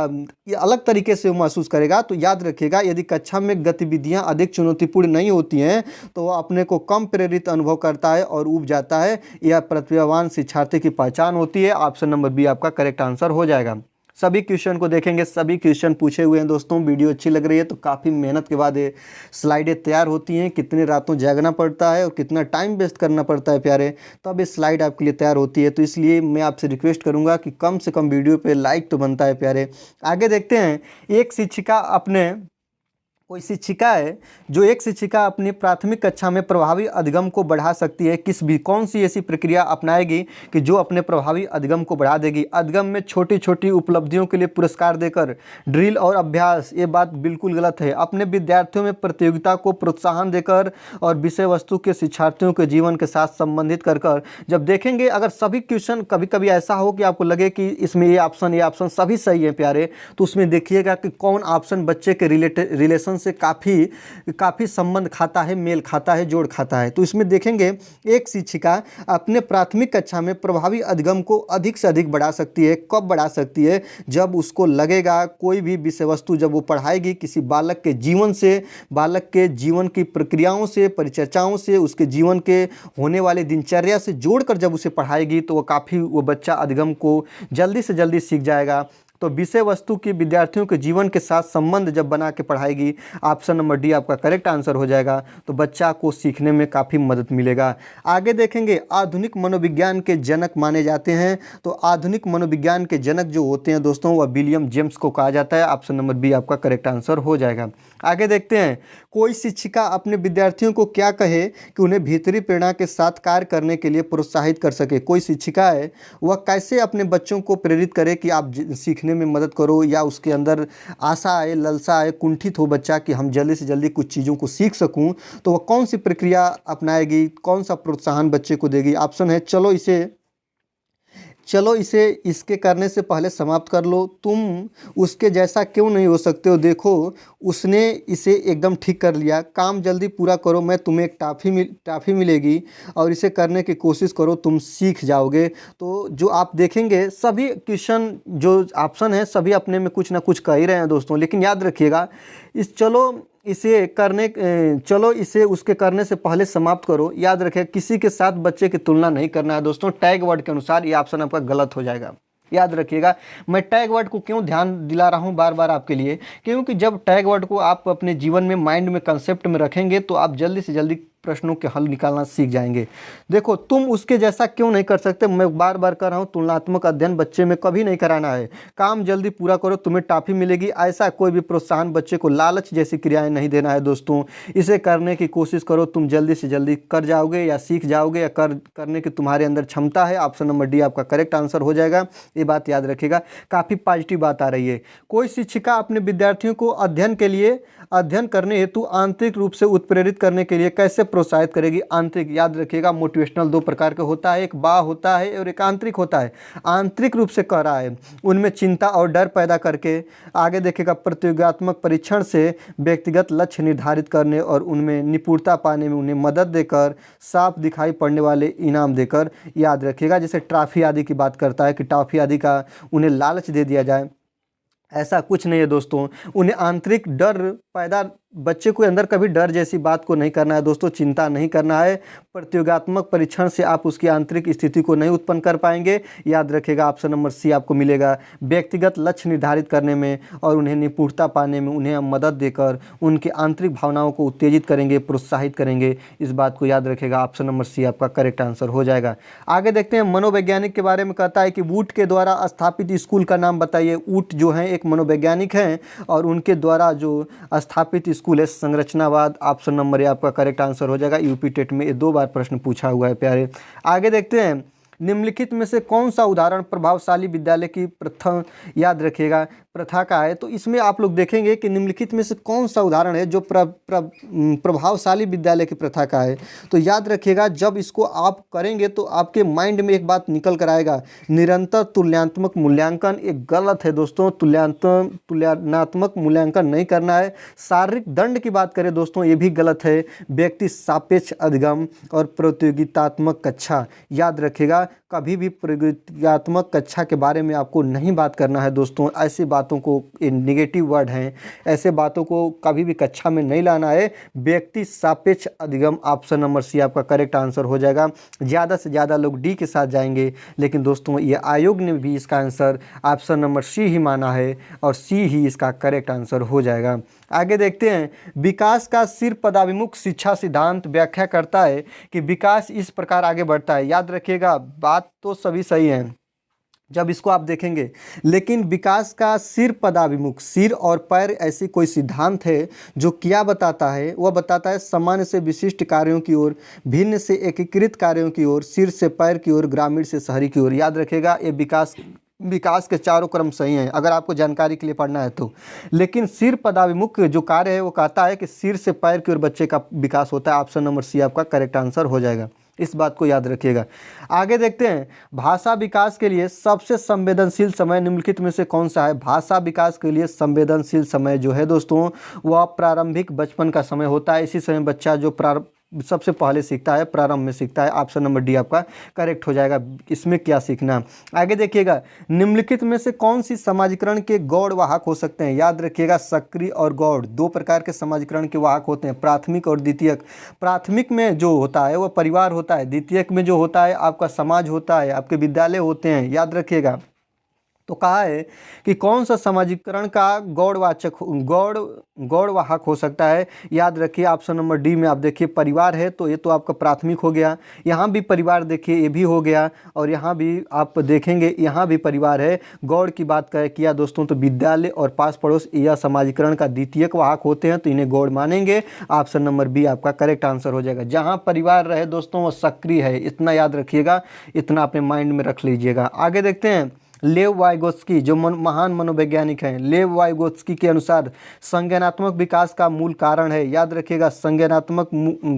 अलग तरीके से महसूस करेगा। तो याद रखिएगा, यदि कक्षा में गतिविधियां अधिक चुनौतीपूर्ण नहीं होती हैं तो वह अपने को कम प्रेरित अनुभव करता है और ऊब जाता है। यह प्रतिभावान शिक्षार्थी की पहचान होती है। ऑप्शन नंबर बी आपका करेक्ट आंसर हो जाएगा। सभी क्वेश्चन को देखेंगे, सभी क्वेश्चन पूछे हुए हैं दोस्तों। वीडियो अच्छी लग रही है तो काफ़ी मेहनत के बाद ये स्लाइडें तैयार होती हैं। कितने रातों जागना पड़ता है और कितना टाइम वेस्ट करना पड़ता है प्यारे, तब ये स्लाइड आपके लिए तैयार होती है। तो इसलिए मैं आपसे रिक्वेस्ट करूंगा कि कम से कम वीडियो पे लाइक तो बनता है प्यारे। आगे देखते हैं। कोई शिक्षिका है जो एक शिक्षिका अपनी प्राथमिक कक्षा में प्रभावी अधिगम को बढ़ा सकती है। कौन सी ऐसी प्रक्रिया अपनाएगी कि जो अपने प्रभावी अधिगम को बढ़ा देगी? अधिगम में छोटी छोटी उपलब्धियों के लिए पुरस्कार देकर, ड्रिल और अभ्यास, ये बात बिल्कुल गलत है। अपने विद्यार्थियों में प्रतियोगिता को प्रोत्साहन देकर और विषय वस्तु के शिक्षार्थियों के जीवन के साथ संबंधित कर जब देखेंगे, अगर सभी क्वेश्चन कभी कभी ऐसा हो कि आपको लगे कि इसमें ये ऑप्शन सभी सही है प्यारे, तो उसमें देखिएगा कि कौन ऑप्शन बच्चे के रिलेशन से काफ़ी संबंध खाता है, मेल खाता है, जोड़ खाता है। तो इसमें देखेंगे, एक शिक्षिका अपने प्राथमिक कक्षा में प्रभावी अधिगम को अधिक से अधिक बढ़ा सकती है। कब बढ़ा सकती है? जब उसको लगेगा कोई भी विषय वस्तु जब वो पढ़ाएगी किसी बालक के जीवन से, बालक के जीवन की प्रक्रियाओं से, परिचर्चाओं से, उसके जीवन के होने वाले दिनचर्या से जोड़कर जब उसे पढ़ाएगी तो वो बच्चा अधिगम को जल्दी से जल्दी सीख जाएगा। तो विषय वस्तु की विद्यार्थियों के जीवन के साथ संबंध जब बना के पढ़ाएगी, ऑप्शन नंबर डी आपका करेक्ट आंसर हो जाएगा। तो बच्चा को सीखने में काफ़ी मदद मिलेगा। आगे देखेंगे, आधुनिक मनोविज्ञान के जनक माने जाते हैं। तो आधुनिक मनोविज्ञान के जनक जो होते हैं दोस्तों, वह विलियम जेम्स को कहा जाता है। ऑप्शन नंबर बी आपका करेक्ट आंसर हो जाएगा। आगे देखते हैं, कोई शिक्षिका अपने विद्यार्थियों को क्या कहे कि उन्हें भीतरी प्रेरणा के साथ कार्य करने के लिए प्रोत्साहित कर सके? कोई शिक्षिका है, वह कैसे अपने बच्चों को प्रेरित करे कि आप सीखने में मदद करो, या उसके अंदर आशा आए, ललसा आए, कुंठित हो बच्चा कि हम जल्दी से जल्दी कुछ चीज़ों को सीख सकूं, तो वह कौन सी प्रक्रिया अपनाएगी, कौन सा प्रोत्साहन बच्चे को देगी? ऑप्शन है, चलो इसे इसके करने से पहले समाप्त कर लो, तुम उसके जैसा क्यों नहीं हो सकते हो, देखो उसने इसे एकदम ठीक कर लिया, काम जल्दी पूरा करो, मैं तुम्हें एक टाफ़ी मिलेगी और इसे करने की कोशिश करो, तुम सीख जाओगे। तो जो आप देखेंगे, सभी क्वेश्चन जो ऑप्शन है सभी अपने में कुछ ना कुछ कह ही रहे हैं दोस्तों। लेकिन याद रखिएगा, चलो इसे उसके करने से पहले समाप्त करो, याद रखें किसी के साथ बच्चे की तुलना नहीं करना है दोस्तों। टैग वर्ड के अनुसार ये ऑप्शन आपका गलत हो जाएगा। याद रखिएगा, मैं टैग वर्ड को क्यों ध्यान दिला रहा हूँ बार बार आपके लिए, क्योंकि जब टैग वर्ड को आप अपने जीवन में, माइंड में, कंसेप्ट में रखेंगे तो आप जल्दी से जल्दी प्रश्नों के हल निकालना सीख जाएंगे। देखो, तुम उसके जैसा क्यों नहीं कर सकते, मैं बार बार कर रहा हूँ, तुलनात्मक अध्ययन बच्चे में कभी नहीं कराना है। काम जल्दी पूरा करो, तुम्हें टॉफी मिलेगी, ऐसा कोई भी प्रोत्साहन बच्चे को, लालच जैसी क्रियाएं नहीं देना है दोस्तों। इसे करने की कोशिश करो, तुम जल्दी से जल्दी कर जाओगे या सीख जाओगे, या करने की तुम्हारे अंदर क्षमता है। ऑप्शन नंबर डी आपका करेक्ट आंसर हो जाएगा। ये बात याद रखिएगा, काफ़ी पॉजिटिव बात आ रही है। कोई शिक्षिका अपने विद्यार्थियों को अध्ययन करने हेतु आंतरिक रूप से उत्प्रेरित करने के लिए कैसे प्रोत्साहित करेगी? आंतरिक, याद रखिएगा, मोटिवेशनल दो प्रकार का होता है, एक बाह्य होता है और एक आंतरिक होता है। आंतरिक रूप से कह रहा है, उनमें चिंता और डर पैदा करके। आगे देखिएगा, प्रतियोगितात्मक परीक्षण से व्यक्तिगत लक्ष्य निर्धारित करने और उनमें निपुणता पाने में उन्हें मदद देकर, साफ दिखाई पड़ने वाले इनाम देकर। याद रखिएगा, जैसे ट्रॉफी आदि की बात करता है कि ट्रॉफी आदि का उन्हें लालच दे दिया जाए, ऐसा कुछ नहीं है दोस्तों। उन्हें आंतरिक डर पैदा बच्चे को अंदर कभी डर जैसी बात को नहीं करना है दोस्तों, चिंता नहीं करना है। प्रतियोगात्मक परीक्षण से आप उसकी आंतरिक स्थिति को नहीं उत्पन्न कर पाएंगे। याद रखिएगा ऑप्शन नंबर सी आपको मिलेगा। व्यक्तिगत लक्ष्य निर्धारित करने में और उन्हें निपुणता पाने में उन्हें मदद देकर उनकी आंतरिक भावनाओं को उत्तेजित करेंगे, प्रोत्साहित करेंगे। इस बात को याद रखिएगा, ऑप्शन नंबर सी आपका करेक्ट आंसर हो जाएगा। आगे देखते हैं, मनोवैज्ञानिक के बारे में कहता है कि वुड के द्वारा स्थापित स्कूल का नाम बताइए। वुड जो है एक मनोवैज्ञानिक हैं और उनके द्वारा जो स्थापित स्कूल है संरचनावाद। ऑप्शन नंबर ए आपका करेक्ट आंसर हो जाएगा। यूपी टेट में ये 2 बार प्रश्न पूछा हुआ है प्यारे। आगे देखते हैं, निम्नलिखित में से कौन सा उदाहरण प्रभावशाली विद्यालय की प्रथा, याद रखिएगा, प्रथा का है। तो इसमें आप लोग देखेंगे कि निम्नलिखित में से कौन सा उदाहरण है जो प्रभावशाली विद्यालय की प्रथा का है। तो याद रखिएगा, जब इसको आप करेंगे तो आपके माइंड में एक बात निकल कर आएगा, निरंतर तुलनात्मक मूल्यांकन। एक गलत है दोस्तों, तुलनात्मक मूल्यांकन नहीं करना है। शारीरिक दंड की बात करें दोस्तों, ये भी गलत है। व्यक्ति सापेक्ष अधिगम और प्रतियोगितात्मक कक्षा, याद रखिएगा, कभी भी प्रतियोगितात्मक कक्षा के बारे में आपको नहीं बात करना है दोस्तों। ऐसी बातों को, नेगेटिव वर्ड हैं, ऐसे बातों को कभी भी कक्षा में नहीं लाना है। व्यक्ति सापेक्ष अधिगम, ऑप्शन नंबर सी आपका करेक्ट आंसर हो जाएगा। ज़्यादा से ज़्यादा लोग डी के साथ जाएंगे, लेकिन दोस्तों ये आयोग ने भी इसका आंसर ऑप्शन नंबर सी ही माना है और सी ही इसका करेक्ट आंसर हो जाएगा। आगे देखते हैं, विकास का सिर्फ पदाभिमुख शिक्षा सिद्धांत व्याख्या करता है कि विकास इस प्रकार आगे बढ़ता है। याद रखिएगा, बात तो सभी सही है जब इसको आप देखेंगे, लेकिन विकास का सिर पदाभिमुख, सिर और पैर ऐसी कोई सिद्धांत है जो क्या बताता है। वह बताता है सामान्य से विशिष्ट कार्यों की ओर, भिन्न से एकीकृत कार्यों की ओर, सिर से पैर की ओर, ग्रामीण से शहरी की ओर। याद रखिएगा, ये विकास के चारों क्रम सही हैं अगर आपको जानकारी के लिए पढ़ना है तो। लेकिन सिर पदाभिमुख जो कार्य है वो कहता है कि सिर से पैर की ओर बच्चे का विकास होता है। ऑप्शन नंबर सी आपका करेक्ट आंसर हो जाएगा। इस बात को याद रखिएगा। आगे देखते हैं, भाषा विकास के लिए सबसे संवेदनशील समय निम्नलिखित में से कौन सा है। भाषा विकास के लिए संवेदनशील समय जो है दोस्तों, वह प्रारंभिक बचपन का समय होता है। इसी समय बच्चा जो सबसे पहले सीखता है, प्रारंभ में सीखता है। ऑप्शन नंबर डी आपका करेक्ट हो जाएगा। इसमें क्या सीखना। आगे देखिएगा, निम्नलिखित में से कौन सी समाजीकरण के गौड़ वाहक हो सकते हैं। याद रखिएगा, सक्रिय और गौड़ 2 प्रकार के समाजीकरण के वाहक होते हैं, प्राथमिक और द्वितीयक। प्राथमिक में जो होता है वह परिवार होता है, द्वितीयक में जो होता है आपका समाज होता है, आपके विद्यालय होते हैं। याद रखिएगा, तो कहा है कि कौन सा समाजीकरण का गौड़ वाहक हो सकता है। याद रखिए, ऑप्शन नंबर डी में आप देखिए परिवार है, तो ये तो आपका प्राथमिक हो गया। यहाँ भी परिवार देखिए, ये भी हो गया, और यहाँ भी आप देखेंगे यहाँ भी परिवार है। गौड़ की बात किया दोस्तों, तो विद्यालय और पास पड़ोस यह समाजीकरण का द्वितीयक वाहक होते हैं, तो इन्हें गौड़ मानेंगे। ऑप्शन नंबर बी आपका करेक्ट आंसर हो जाएगा। जहाँ परिवार रहे दोस्तों वो सक्रिय है, इतना याद रखिएगा, इतना अपने माइंड में रख लीजिएगा। आगे देखते हैं, लेव वाइगोत्स्की जो महान मनोवैज्ञानिक हैं, लेव वाइगोत्स्की के अनुसार संज्ञानात्मक विकास का मूल कारण है। याद रखिएगा, संज्ञानात्मक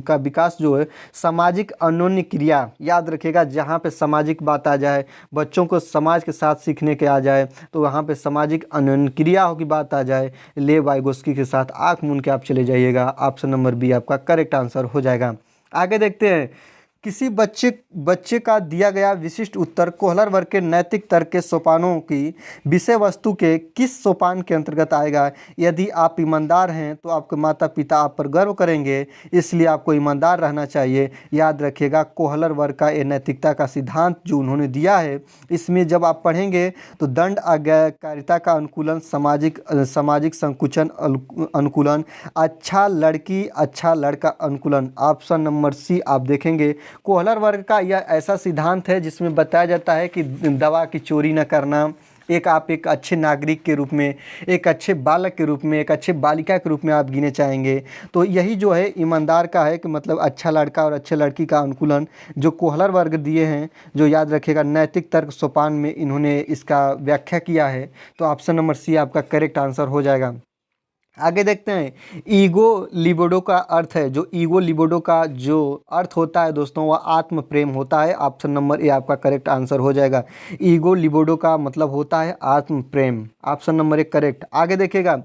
का विकास जो है सामाजिक अन्योन्य क्रिया। याद रखिएगा, जहाँ पे सामाजिक बात आ जाए, बच्चों को समाज के साथ सीखने के आ जाए, तो वहाँ पे सामाजिक अन्योन्य क्रिया की बात आ जाए, लेव वाइगोत्स्की के साथ आँख मूंद के आप चले जाइएगा। ऑप्शन नंबर बी आपका करेक्ट आंसर हो जाएगा। आगे देखते हैं, किसी बच्चे का दिया गया विशिष्ट उत्तर कोहलर वर्ग के नैतिक तर्क के सोपानों की विषय वस्तु के किस सोपान के अंतर्गत आएगा। यदि आप ईमानदार हैं तो आपके माता पिता आप पर गर्व करेंगे, इसलिए आपको ईमानदार रहना चाहिए। याद रखिएगा, कोहलर वर्ग का ये नैतिकता का सिद्धांत जो उन्होंने दिया है, इसमें जब आप पढ़ेंगे तो दंड आज्ञाकारिता का अनुकूलन, सामाजिक संकुचन अनुकूलन, अच्छा लड़की अच्छा लड़का अनुकूलन। ऑप्शन नंबर सी आप देखेंगे, कोहलर वर्ग का यह ऐसा सिद्धांत है जिसमें बताया जाता है कि दवा की चोरी न करना, आप एक अच्छे नागरिक के रूप में, एक अच्छे बालक के रूप में, एक अच्छे बालिका के रूप में आप गिने जाएंगे। तो यही जो है ईमानदार का है कि मतलब अच्छा लड़का और अच्छे लड़की का अनुकूलन जो कोहलर वर्ग दिए हैं, जो याद रखिएगा नैतिक तर्क सोपान में इन्होंने इसका व्याख्या किया है। तो ऑप्शन नंबर सी आपका करेक्ट आंसर हो जाएगा। आगे देखते हैं, ईगो लिबिडो का अर्थ है, जो ईगो लिबिडो का जो अर्थ होता है दोस्तों वह आत्म प्रेम होता है। ऑप्शन नंबर ए आपका करेक्ट आंसर हो जाएगा। ईगो लिबिडो का मतलब होता है आत्म प्रेम। Option number 1 correct. आगे देखिएगा,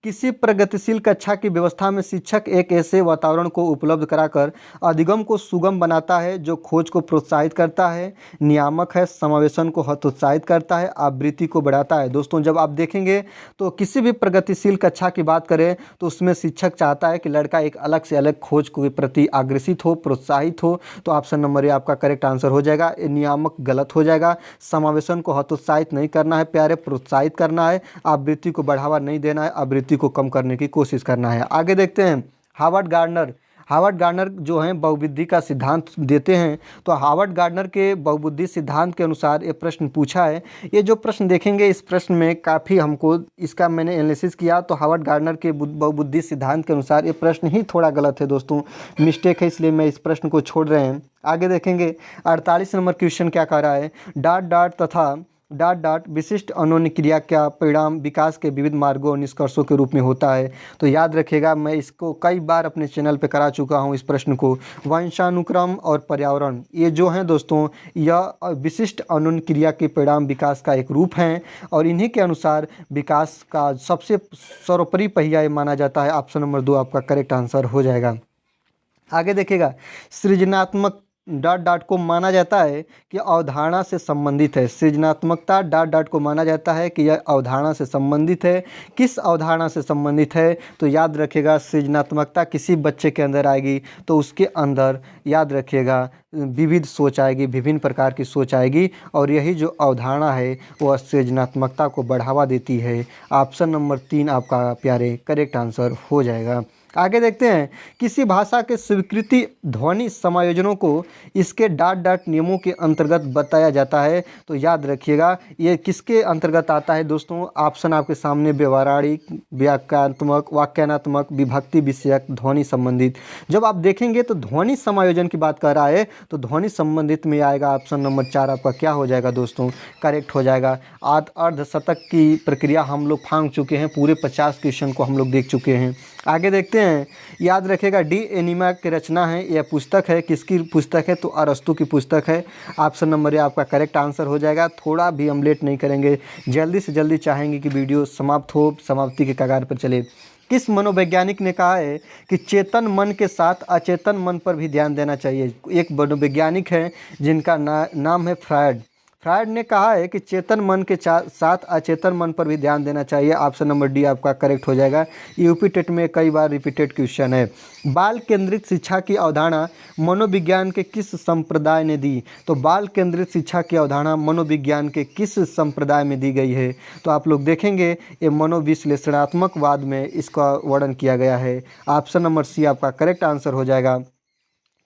किसी प्रगतिशील कक्षा की व्यवस्था में शिक्षक एक ऐसे वातावरण को उपलब्ध कराकर अधिगम को सुगम बनाता है जो खोज को प्रोत्साहित करता है, नियामक है, समावेशन को हतोत्साहित करता है, आवृत्ति को बढ़ाता है। दोस्तों जब आप देखेंगे तो किसी भी प्रगतिशील कक्षा की बात करें तो उसमें शिक्षक चाहता है कि लड़का एक अलग से अलग खोज के प्रति अग्रसित हो, प्रोत्साहित हो। तो ऑप्शन नंबर ए आपका करेक्ट आंसर हो जाएगा। नियामक गलत हो जाएगा। समावेशन को हतोत्साहित नहीं करना है प्यारे, प्रोत्साहित करना है। आवृत्ति को बढ़ावा नहीं देना है, आवृत्ति को कम करने की कोशिश करना है। आगे देखते हैं हार्वर्ड गार्डनर जो हैं बहुबुद्धि का सिद्धांत देते हैं। तो हार्वर्ड गार्डनर के बहुबुद्धि सिद्धांत के अनुसार ये प्रश्न पूछा है। ये जो प्रश्न देखेंगे इस प्रश्न में काफ़ी हमको इसका मैंने एनालिसिस किया तो हार्वर्ड गार्डनर के बहुबुद्धि सिद्धांत के अनुसार ये प्रश्न ही थोड़ा गलत है दोस्तों, मिस्टेक है, इसलिए मैं इस प्रश्न को छोड़ रहे हैं। आगे देखेंगे 48 नंबर क्वेश्चन क्या कह रहा है। डॉट विशिष्ट अन्योन्य क्रिया का परिणाम विकास के विविध मार्गों और निष्कर्षों के रूप में होता है। तो याद रखिएगा, मैं इसको कई बार अपने चैनल पे करा चुका हूँ इस प्रश्न को। वंशानुक्रम और पर्यावरण ये जो हैं दोस्तों, यह विशिष्ट अन्योन्य क्रिया के परिणाम विकास का एक रूप हैं और इन्हीं के अनुसार विकास का सबसे सर्वोपरि पहिया ये माना जाता है। ऑप्शन नंबर 2 आपका करेक्ट आंसर हो जाएगा। आगे देखिएगा, सृजनात्मक डॉट को माना जाता है कि अवधारणा से संबंधित है। सृजनात्मकता डॉट को माना जाता है कि यह अवधारणा से संबंधित है। किस अवधारणा से संबंधित है? तो याद रखिएगा, सृजनात्मकता किसी बच्चे के अंदर आएगी तो उसके अंदर याद रखिएगा विविध सोच आएगी, विभिन्न प्रकार की सोच आएगी और यही जो अवधारणा है वह सृजनात्मकता को बढ़ावा देती है। ऑप्शन नंबर 3 आपका प्यारे करेक्ट आंसर हो जाएगा। आगे देखते हैं, किसी भाषा के स्वीकृति ध्वनि समायोजनों को इसके डॉट नियमों के अंतर्गत बताया जाता है। तो याद रखिएगा ये किसके अंतर्गत आता है दोस्तों? ऑप्शन आपके सामने व्यवहारिक, व्याख्यात्मक, वाक्यात्मक, विभक्ति विषयक, ध्वनि संबंधित। जब आप देखेंगे तो ध्वनि समायोजन की बात कर रहा है तो ध्वनि संबंधित में आएगा। ऑप्शन नंबर 4 आपका क्या हो जाएगा दोस्तों? करेक्ट हो जाएगा। अर्धशतक की प्रक्रिया हम लोग फांग चुके हैं, पूरे 50 क्वेश्चन को हम लोग देख चुके हैं। आगे देखते हैं, याद रखेगा डी एनिमा की रचना है। यह पुस्तक है, किसकी पुस्तक है? तो अरस्तु की पुस्तक है। ऑप्शन नंबर ए आपका करेक्ट आंसर हो जाएगा। थोड़ा भी हम लेट नहीं करेंगे, जल्दी से जल्दी चाहेंगे कि वीडियो समाप्त हो, समाप्ति के कगार पर चले। किस मनोवैज्ञानिक ने कहा है कि चेतन मन के साथ अचेतन मन पर भी ध्यान देना चाहिए? एक मनोवैज्ञानिक है जिनका नाम है फ्रायड। फ्रायड ने कहा है कि चेतन मन के साथ अचेतन मन पर भी ध्यान देना चाहिए। ऑप्शन नंबर डी आपका करेक्ट हो जाएगा। यूपी टेट में कई बार रिपीटेड क्वेश्चन है। बाल केंद्रित शिक्षा की अवधारणा मनोविज्ञान के किस संप्रदाय ने दी? तो बाल केंद्रित शिक्षा की अवधारणा मनोविज्ञान के किस संप्रदाय में दी गई है? तो आप लोग देखेंगे ये मनोविश्लेषणात्मकवाद में इसका वर्णन किया गया है। ऑप्शन नंबर सी आपका करेक्ट आंसर हो जाएगा।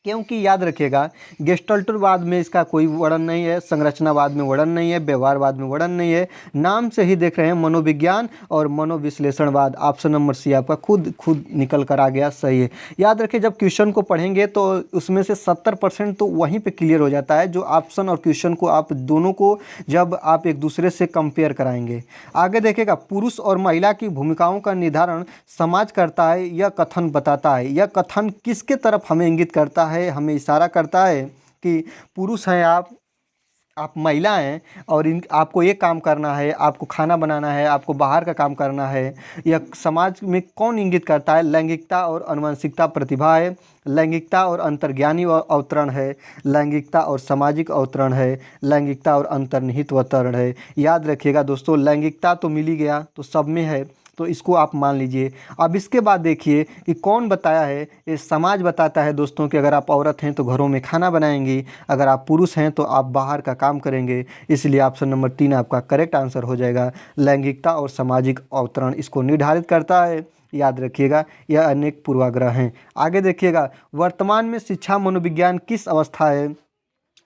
क्योंकि याद रखिएगा गेस्टल्टवाद में इसका कोई वर्णन नहीं है, संरचनावाद में वर्णन नहीं है, व्यवहारवाद में वर्णन नहीं है। नाम से ही देख रहे हैं मनोविज्ञान और मनोविश्लेषणवाद। ऑप्शन नंबर सी आपका खुद निकल कर आ गया, सही है। याद रखिए जब क्वेश्चन को पढ़ेंगे तो उसमें से 70% तो वहीं पे क्लियर हो जाता है, जो ऑप्शन और क्वेश्चन को आप दोनों को जब आप एक दूसरे से कंपेयर कराएंगे। आगे देखिएगा, पुरुष और महिला की भूमिकाओं का निर्धारण समाज करता है, यह कथन बताता है। यह कथन किसके तरफ हमें इंगित करता है? हमें इशारा करता है कि पुरुष हैं आप महिला हैं और आपको ये काम करना है, आपको खाना बनाना है, आपको बाहर का काम करना है। यह समाज में कौन इंगित करता है? लैंगिकता और आनुवंशिकता प्रतिभा है, लैंगिकता और अंतर्ज्ञानी अवतरण है, लैंगिकता और सामाजिक अवतरण है, लैंगिकता और अंतर्निहित अवतरण है। याद रखिएगा दोस्तों, लैंगिकता तो मिल ही गया तो सब में है, तो इसको आप मान लीजिए। अब इसके बाद देखिए कि कौन बताया है? ये समाज बताता है दोस्तों कि अगर आप औरत हैं तो घरों में खाना बनाएंगी, अगर आप पुरुष हैं तो आप बाहर का काम करेंगे। इसलिए ऑप्शन नंबर 3 आपका करेक्ट आंसर हो जाएगा। लैंगिकता और सामाजिक अवतरण इसको निर्धारित करता है। याद रखिएगा यह अनेक पूर्वाग्रह हैं। आगे देखिएगा, वर्तमान में शिक्षा मनोविज्ञान किस अवस्था है?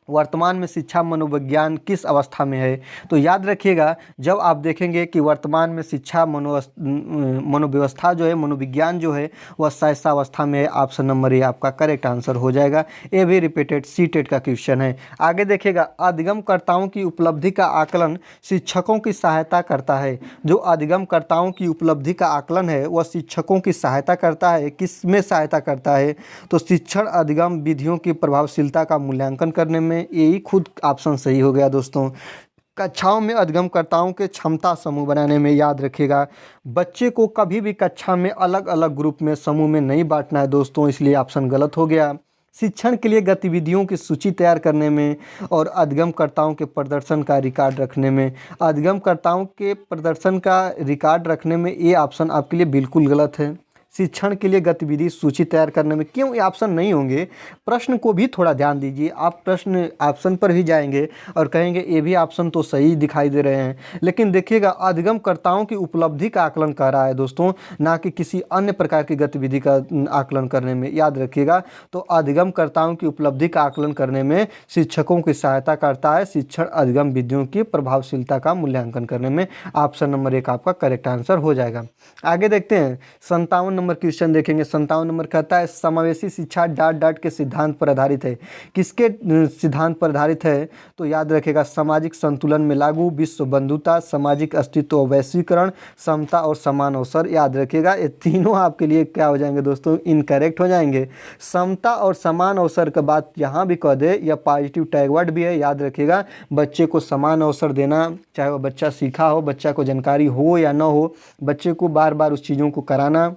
वर्तमान में शिक्षा मनोविज्ञान किस अवस्था में है? तो याद रखिएगा जब आप देखेंगे कि वर्तमान में शिक्षा मनोव्यवस्था जो है, मनोविज्ञान जो है वह सहसा अवस्था में है। ऑप्शन नंबर ए आपका करेक्ट आंसर हो जाएगा। ये भी रिपीटेड सीटेट का क्वेश्चन है। आगे देखिएगा, अधिगमकर्ताओं की उपलब्धि का आकलन शिक्षकों की सहायता करता है। जो अधिगमकर्ताओं की उपलब्धि का आकलन है वह शिक्षकों की सहायता करता है। किस में सहायता करता है? तो शिक्षण अधिगम विधियों की प्रभावशीलता का मूल्यांकन करने में। यही खुद ऑप्शन सही हो गया दोस्तों। कक्षाओं में अधिगमकर्ताओं के क्षमता समूह बनाने में, याद रखिएगा बच्चे को कभी भी कक्षा में अलग अलग ग्रुप में समूह में नहीं बांटना है दोस्तों, इसलिए ऑप्शन गलत हो गया। शिक्षण के लिए गतिविधियों की सूची तैयार करने में और अधिगमकर्ताओं के प्रदर्शन का रिकॉर्ड रखने में, अधिगमकर्ताओं के प्रदर्शन का रिकॉर्ड रखने में ये ऑप्शन आपके लिए बिल्कुल गलत है। शिक्षण के लिए गतिविधि सूची तैयार करने में क्यों ये ऑप्शन नहीं होंगे, प्रश्न को भी थोड़ा ध्यान दीजिए। आप प्रश्न ऑप्शन पर ही जाएंगे और कहेंगे ये भी ऑप्शन तो सही दिखाई दे रहे हैं, लेकिन देखिएगा अधिगमकर्ताओं की उपलब्धि का आकलन कर रहा है दोस्तों, ना कि किसी अन्य प्रकार की गतिविधि का आकलन करने में। याद रखिएगा, तो अधिगमकर्ताओं की उपलब्धि का आकलन करने में शिक्षकों की सहायता करता है शिक्षण अधिगम विधियों की प्रभावशीलता का मूल्यांकन करने में। ऑप्शन नंबर 1 आपका करेक्ट आंसर हो जाएगा। आगे देखते हैं 57 नंबर क्वेश्चन देखेंगे। 57 नंबर कहता है समावेशी शिक्षा डॉट डॉट के सिद्धांत पर आधारित है। किसके सिद्धांत पर आधारित है, तो याद रखेगा सामाजिक संतुलन में लागू, विश्व बंधुता, सामाजिक अस्तित्व और वैश्वीकरण, समता और समान अवसर। याद रखिएगा ये तीनों आपके लिए क्या हो जाएंगे दोस्तों, इनकरेक्ट हो जाएंगे। समता और समान अवसर का बात यहाँ भी कह दे, यह पॉजिटिव टैग वर्ड भी है। याद रखिएगा बच्चे को समान अवसर देना, चाहे वो बच्चा सीखा हो, बच्चा को जानकारी हो या ना हो, बच्चे को बार बार उस चीज़ों को कराना,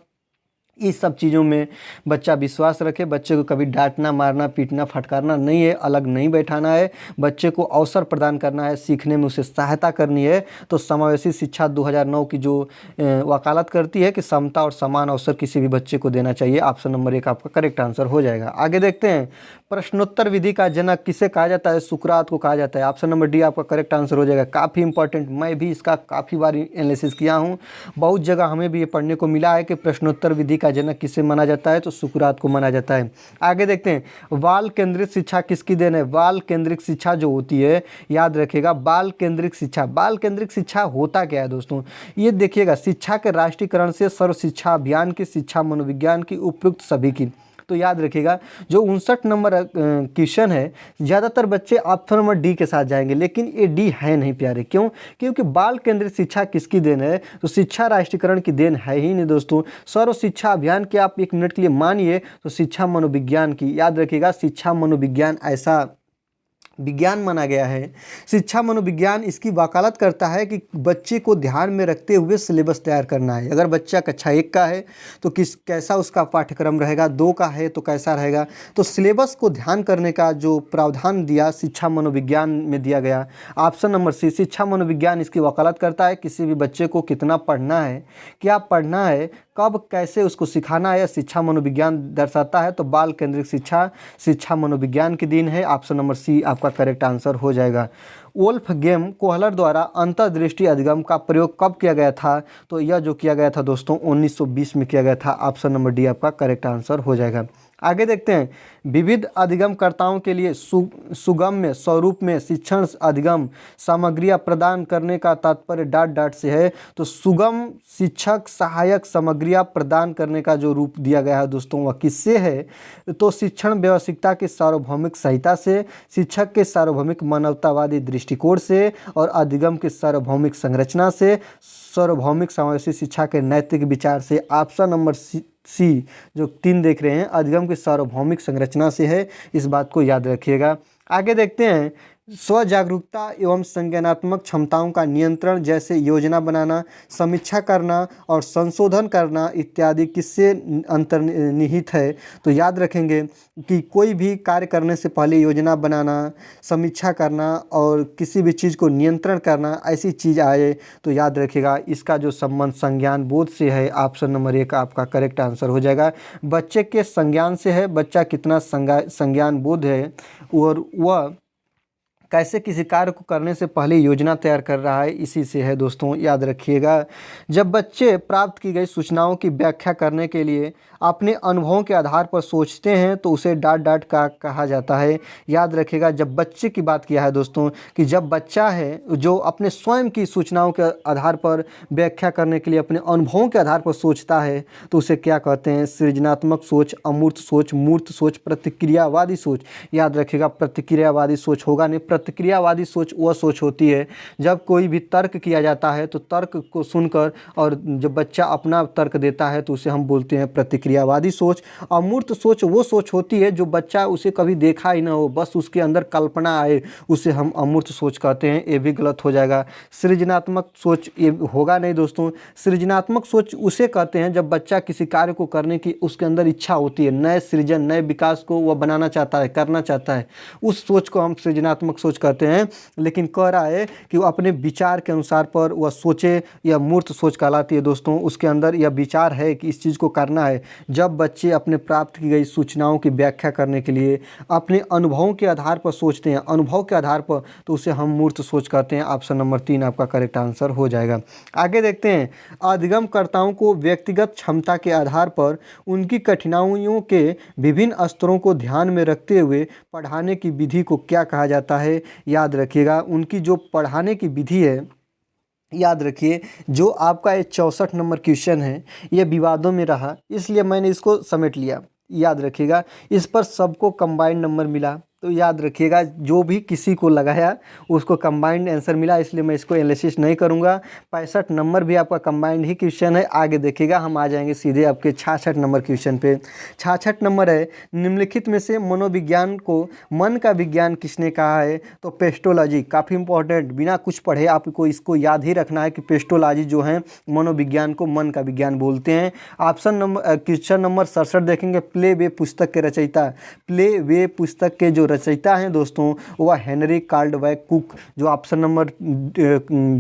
इस सब चीज़ों में बच्चा विश्वास रखे। बच्चे को कभी डांटना, मारना, पीटना, फटकारना नहीं है, अलग नहीं बैठाना है, बच्चे को अवसर प्रदान करना है, सीखने में उसे सहायता करनी है। तो समावेशी शिक्षा 2009 की जो वकालत करती है कि समता और समान अवसर किसी भी बच्चे को देना चाहिए। ऑप्शन नंबर 1 आपका करेक्ट आंसर हो जाएगा। आगे देखते हैं प्रश्नोत्तर विधि का जनक किसे कहा जाता है, सुकरात को कहा जाता है। ऑप्शन नंबर डी आपका करेक्ट आंसर हो जाएगा। काफ़ी इंपॉर्टेंट, मैं भी इसका काफ़ी बार एनालिसिस किया हूँ, बहुत जगह हमें भी ये पढ़ने को मिला है कि प्रश्नोत्तर विधि का जनक किसे माना जाता है, तो सुकरात को माना जाता है। आगे देखते हैं बाल केंद्रित शिक्षा किसकी देन है। बाल केंद्रित शिक्षा जो होती है, याद रखिएगा बाल केंद्रित शिक्षा, बाल केंद्रित शिक्षा होता क्या है दोस्तों, ये देखिएगा शिक्षा के राष्ट्रीयकरण से सर्व शिक्षा अभियान की, शिक्षा मनोविज्ञान की, उपयुक्त सभी की। तो याद रखिएगा जो 59 नंबर क्वेश्चन है, ज़्यादातर बच्चे ऑप्शन नंबर डी के साथ जाएंगे, लेकिन ये डी है नहीं प्यारे। क्यों, क्योंकि बाल केंद्रित शिक्षा किसकी देन है, तो शिक्षा राष्ट्रीयकरण की देन है ही नहीं दोस्तों। सर्व शिक्षा अभियान की आप 1 मिनट के लिए मानिए तो शिक्षा मनोविज्ञान की। याद रखिएगा शिक्षा मनोविज्ञान ऐसा विज्ञान माना गया है, शिक्षा मनोविज्ञान इसकी वकालत करता है कि बच्चे को ध्यान में रखते हुए सिलेबस तैयार करना है। अगर बच्चा कक्षा 1 का है तो कैसा उसका पाठ्यक्रम रहेगा, 2 का है तो कैसा रहेगा, तो सिलेबस को ध्यान करने का जो प्रावधान दिया शिक्षा मनोविज्ञान में दिया गया। ऑप्शन नंबर सी शिक्षा मनोविज्ञान इसकी वकालत करता है किसी भी बच्चे को कितना पढ़ना है, क्या पढ़ना है, कब कैसे उसको सिखाना है, शिक्षा मनोविज्ञान दर्शाता है। तो बाल केंद्रित शिक्षा शिक्षा मनोविज्ञान की देन है। ऑप्शन नंबर सी आपका करेक्ट आंसर हो जाएगा। वोल्फ गेम कोहलर द्वारा अंतर्दृष्टि अधिगम का प्रयोग कब किया गया था, तो यह जो किया गया था दोस्तों 1920 में किया गया था। ऑप्शन नंबर डी आपका करेक्ट आंसर हो जाएगा। आगे देखते हैं विविध अधिगमकर्ताओं के लिए सुगम्य स्वरूप में शिक्षण अधिगम सामग्रियां प्रदान करने का तात्पर्य डॉट डॉट से है। तो सुगम शिक्षक सहायक सामग्रियां प्रदान करने का जो रूप दिया गया है दोस्तों वह किससे है, तो शिक्षण व्यवसायिकता के सार्वभौमिक संहिता से, शिक्षक के सार्वभौमिक मानवतावादी दृष्टिकोण से और अधिगम के सार्वभौमिक संरचना से, सार्वभौमिक समावेशी शिक्षा के नैतिक विचार से। ऑप्शन नंबर सी जो 3 देख रहे हैं अधिगम की सार्वभौमिक संरचना से है, इस बात को याद रखिएगा। आगे देखते हैं स्व जागरूकता एवं संज्ञानात्मक क्षमताओं का नियंत्रण जैसे योजना बनाना, समीक्षा करना और संशोधन करना इत्यादि किससे अंतर्निहित है, तो याद रखेंगे कि कोई भी कार्य करने से पहले योजना बनाना, समीक्षा करना और किसी भी चीज़ को नियंत्रण करना, ऐसी चीज़ आए तो याद रखिएगा इसका जो संबंध संज्ञान बोध से है। ऑप्शन नंबर 1 आपका करेक्ट आंसर हो जाएगा। बच्चे के संज्ञान से है, बच्चा कितना संज्ञान बोध है और वह कैसे किसी कार्य को करने से पहले योजना तैयार कर रहा है, इसी से है दोस्तों, याद रखिएगा। जब बच्चे प्राप्त की गई सूचनाओं की व्याख्या करने के लिए अपने अनुभवों के आधार पर सोचते हैं तो उसे डॉट डॉट का कहा जाता है। याद रखिएगा जब बच्चे की बात किया है दोस्तों कि जब बच्चा है जो अपने स्वयं की सूचनाओं के आधार पर व्याख्या करने के लिए अपने अनुभवों के आधार पर सोचता है तो उसे क्या कहते हैं, सृजनात्मक सोच, अमूर्त सोच, मूर्त सोच, प्रतिक्रियावादी सोच। याद रखिएगा प्रतिक्रियावादी सोच होगा नहीं, प्रतिक्रियावादी सोच वह सोच होती है जब कोई भी तर्क किया जाता है तो तर्क को सुनकर और जब बच्चा अपना तर्क देता है तो उसे हम बोलते हैं प्रतिक्रियावादी सोच। अमूर्त सोच वो सोच होती है जो बच्चा उसे कभी देखा ही ना हो, बस उसके अंदर कल्पना आए, उसे हम अमूर्त सोच कहते हैं। ये भी गलत हो जाएगा। सृजनात्मक सोच ये होगा नहीं दोस्तों। सृजनात्मक सोच उसे कहते हैं जब बच्चा किसी कार्य को करने की उसके अंदर इच्छा होती है, नए सृजन नए विकास को वह बनाना चाहता है, करना चाहता है, उस सोच को हम सृजनात्मक सोच कहते हैं। लेकिन कह रहा है कि वो अपने विचार के अनुसार पर वह सोचे, यह मूर्त सोच कहलाती है दोस्तों। उसके अंदर यह विचार है कि इस चीज़ को करना है। जब बच्चे अपने प्राप्त की गई सूचनाओं की व्याख्या करने के लिए अपने अनुभवों के आधार पर सोचते हैं, अनुभव के आधार पर, तो उसे हम मूर्त सोच कहते हैं। ऑप्शन नंबर 3 आपका करेक्ट आंसर हो जाएगा। आगे देखते हैं, अधिगमकर्ताओं को व्यक्तिगत क्षमता के आधार पर उनकी कठिनाइयों के विभिन्न स्तरों को ध्यान में रखते हुए पढ़ाने की विधि को क्या कहा जाता है। याद रखिएगा, उनकी जो पढ़ाने की विधि है, याद रखिए जो आपका ये 64 नंबर क्वेश्चन है ये विवादों में रहा, इसलिए मैंने इसको समेट लिया। याद रखिएगा, इस पर सबको कंबाइंड नंबर मिला, तो याद रखिएगा जो भी किसी को लगाया उसको कंबाइंड आंसर मिला, इसलिए मैं इसको एनालिसिस नहीं करूंगा। 65 नंबर भी आपका कंबाइंड ही क्वेश्चन है। आगे देखिएगा, हम आ जाएंगे सीधे आपके 66 नंबर क्वेश्चन पे। 66 नंबर है, निम्नलिखित में से मनोविज्ञान को मन का विज्ञान किसने कहा है। तो पेस्टोलॉजी, काफ़ी इंपॉर्टेंट, बिना कुछ पढ़े आपको इसको याद ही रखना है कि पेस्टोलॉजी जो है मनोविज्ञान को मन का विज्ञान बोलते हैं। ऑप्शन नंबर क्वेश्चन नंबर 67 देखेंगे, प्ले वे पुस्तक के रचयिता। प्ले वे पुस्तक के जो रचयिता हैं दोस्तों वह हेनरी कार्डवैल कुक, जो ऑप्शन नंबर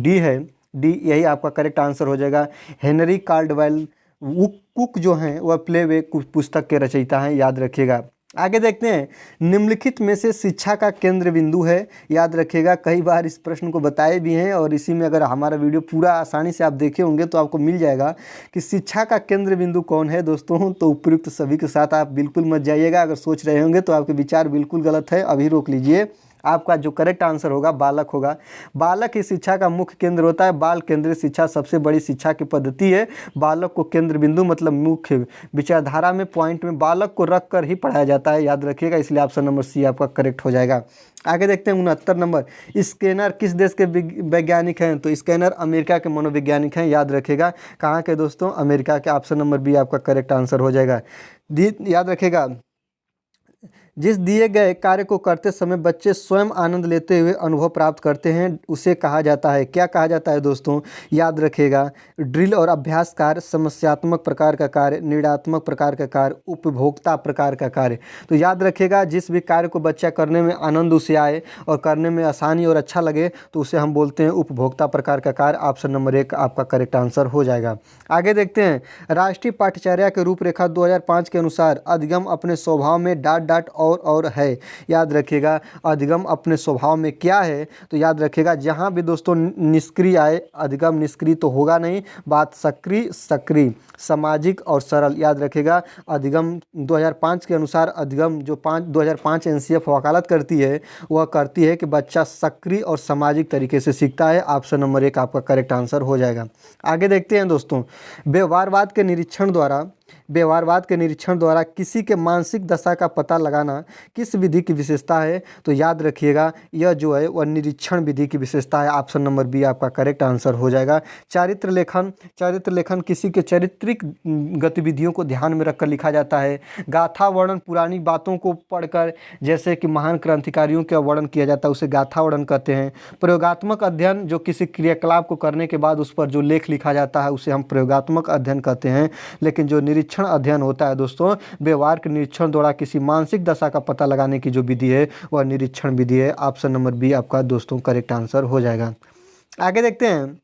डी है, डी यही आपका करेक्ट आंसर हो जाएगा। हेनरी कार्डवैल कुक जो हैं वह प्ले वे पुस्तक के रचयिता हैं, याद रखिएगा। आगे देखते हैं, निम्नलिखित में से शिक्षा का केंद्र बिंदु है। याद रखिएगा, कई बार इस प्रश्न को बताए भी हैं और इसी में अगर हमारा वीडियो पूरा आसानी से आप देखे होंगे तो आपको मिल जाएगा कि शिक्षा का केंद्र बिंदु कौन है दोस्तों। तो उपयुक्त सभी के साथ आप बिल्कुल मत जाइएगा, अगर सोच रहे होंगे तो आपके विचार बिल्कुल गलत है, अभी रोक लीजिए। आपका जो करेक्ट आंसर होगा बालक होगा। बालक ही शिक्षा का मुख्य केंद्र होता है। बाल केंद्रित शिक्षा सबसे बड़ी शिक्षा की पद्धति है। बालक को केंद्र बिंदु मतलब मुख्य विचारधारा में पॉइंट में बालक को रख कर ही पढ़ाया जाता है, याद रखिएगा, इसलिए ऑप्शन नंबर सी आपका करेक्ट हो जाएगा। आगे देखते हैं 69 नंबर, स्कैनर किस देश के वैज्ञानिक हैं। तो स्कैनर अमेरिका के मनोवैज्ञानिक हैं, याद रखिएगा। कहाँ के दोस्तों, अमेरिका के। ऑप्शन नंबर बी आपका करेक्ट आंसर हो जाएगा। याद रखिएगा, जिस दिए गए कार्य को करते समय बच्चे स्वयं आनंद लेते हुए अनुभव प्राप्त करते हैं उसे कहा जाता है, क्या कहा जाता है दोस्तों। याद रखिएगा, ड्रिल और अभ्यास कार्य, समस्यात्मक प्रकार का कार्य, निर्णयात्मक प्रकार का कार्य, उपभोक्ता प्रकार का कार्य। तो याद रखिएगा, जिस भी कार्य को बच्चा करने में आनंद उसे आए और करने में आसानी और अच्छा लगे तो उसे हम बोलते हैं उपभोक्ता प्रकार का कार्य। ऑप्शन नंबर 1 आपका करेक्ट आंसर हो जाएगा। आगे देखते हैं, राष्ट्रीय पाठ्यचर्या के रूपरेखा 2005 के अनुसार अधिगम अपने स्वभाव में डाट डाट और है। याद रखिएगा, अधिगम अपने स्वभाव में क्या है। तो याद रखिएगा, जहाँ भी दोस्तों निष्क्रिय आए, अधिगम निष्क्रिय तो होगा नहीं, बात सक्रिय, सामाजिक और सरल। याद रखिएगा, अधिगम 2005 के अनुसार अधिगम जो 2005 एनसीएफ वकालत करती है वह करती है कि बच्चा सक्रिय और सामाजिक तरीके से सीखता है। ऑप्शन नंबर 1 आपका करेक्ट आंसर हो जाएगा। आगे देखते हैं दोस्तों, व्यवहारवाद के निरीक्षण द्वारा किसी के मानसिक दशा का पता लगाना किस विधि की विशेषता है। तो याद रखिएगा, यह जो है वह निरीक्षण विधि की विशेषता है। ऑप्शन नंबर बी आपका करेक्ट आंसर हो जाएगा। चरित्र लेखन किसी के चारित्रिक गतिविधियों को ध्यान में रखकर लिखा जाता है। गाथा वर्णन पुरानी बातों को पढ़कर, जैसे कि महान क्रांतिकारियों का वर्णन किया जाता है, उसे गाथा वर्णन कहते हैं। प्रयोगात्मक अध्ययन, जो किसी क्रियाकलाप को करने के बाद उस पर जो लेख लिखा जाता है उसे हम प्रयोगात्मक अध्ययन कहते हैं। लेकिन जो निरीक्षण अध्ययन होता है दोस्तों, व्यवहार के निरीक्षण द्वारा किसी मानसिक दशा का पता लगाने की जो विधि है वह निरीक्षण विधि है। ऑप्शन नंबर बी आपका दोस्तों करेक्ट आंसर हो जाएगा। आगे देखते हैं,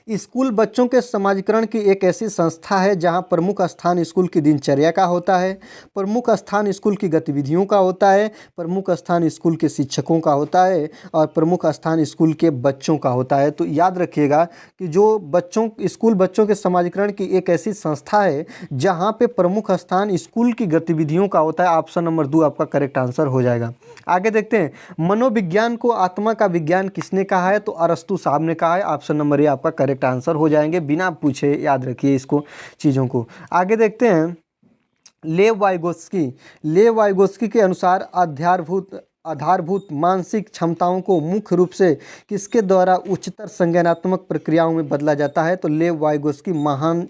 स्कूल बच्चों के समाजीकरण की एक ऐसी संस्था है जहां प्रमुख स्थान स्कूल की दिनचर्या का होता है, प्रमुख स्थान स्कूल की गतिविधियों का होता है, प्रमुख स्थान स्कूल के शिक्षकों का होता है और प्रमुख स्थान स्कूल के बच्चों का होता है। तो याद रखिएगा कि जो स्कूल बच्चों के समाजीकरण की एक ऐसी संस्था है जहाँ पे प्रमुख स्थान स्कूल की गतिविधियों का होता है। ऑप्शन नंबर 2 आपका करेक्ट आंसर हो जाएगा। आगे देखते हैं, मनोविज्ञान को आत्मा का विज्ञान किसने कहा है। तो अरस्तु साहब ने कहा है। ऑप्शन नंबर ए आपका करेक्ट आंसर हो जाएंगे, बिना पूछे याद रखिए इसको चीज़ों को। आगे देखते हैं, लेव वाइगोत्स्की के अनुसार आधारभूत मानसिक क्षमताओं को मुख्य रूप से किसके द्वारा उच्चतर संज्ञानात्मक प्रक्रियाओं में बदला जाता है? तो लेव वाइगोस्की महान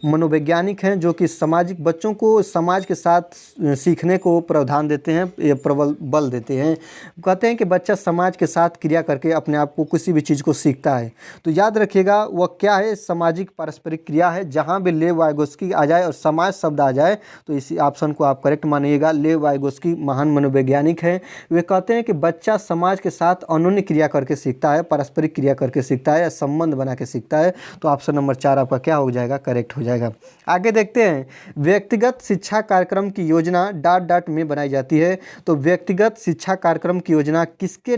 मनोवैज्ञानिक हैं जो कि सामाजिक बच्चों को समाज के साथ सीखने को प्रावधान देते हैं, प्रबल बल देते हैं। कहते हैं कि बच्चा समाज के साथ क्रिया करके अपने आप को किसी भी चीज़ को सीखता है। तो याद रखिएगा वह क्या है? सामाजिक पारस्परिक क्रिया है। जहाँ भी लेव वाइगोस्की आ जाए और समाज शब्द आ जाए तो इसी ऑप्शन को आप करेक्ट मानिएगा। लेव वाइगोस्की महान मनोवैज्ञानिक है। वे कहते हैं कि बच्चा समाज के साथ अनोन्य क्रिया करके सीखता है, पारस्परिक क्रिया करके सीखता है या संबंध बना के सीखता है। तो ऑप्शन नंबर 4 आपका क्या हो जाएगा? करेक्ट हो जाएगा। आगे देखते हैं, व्यक्तिगत शिक्षा कार्यक्रम की योजना डॉट डॉट में बनाई जाती है। तो व्यक्तिगत शिक्षा कार्यक्रम की योजना किसके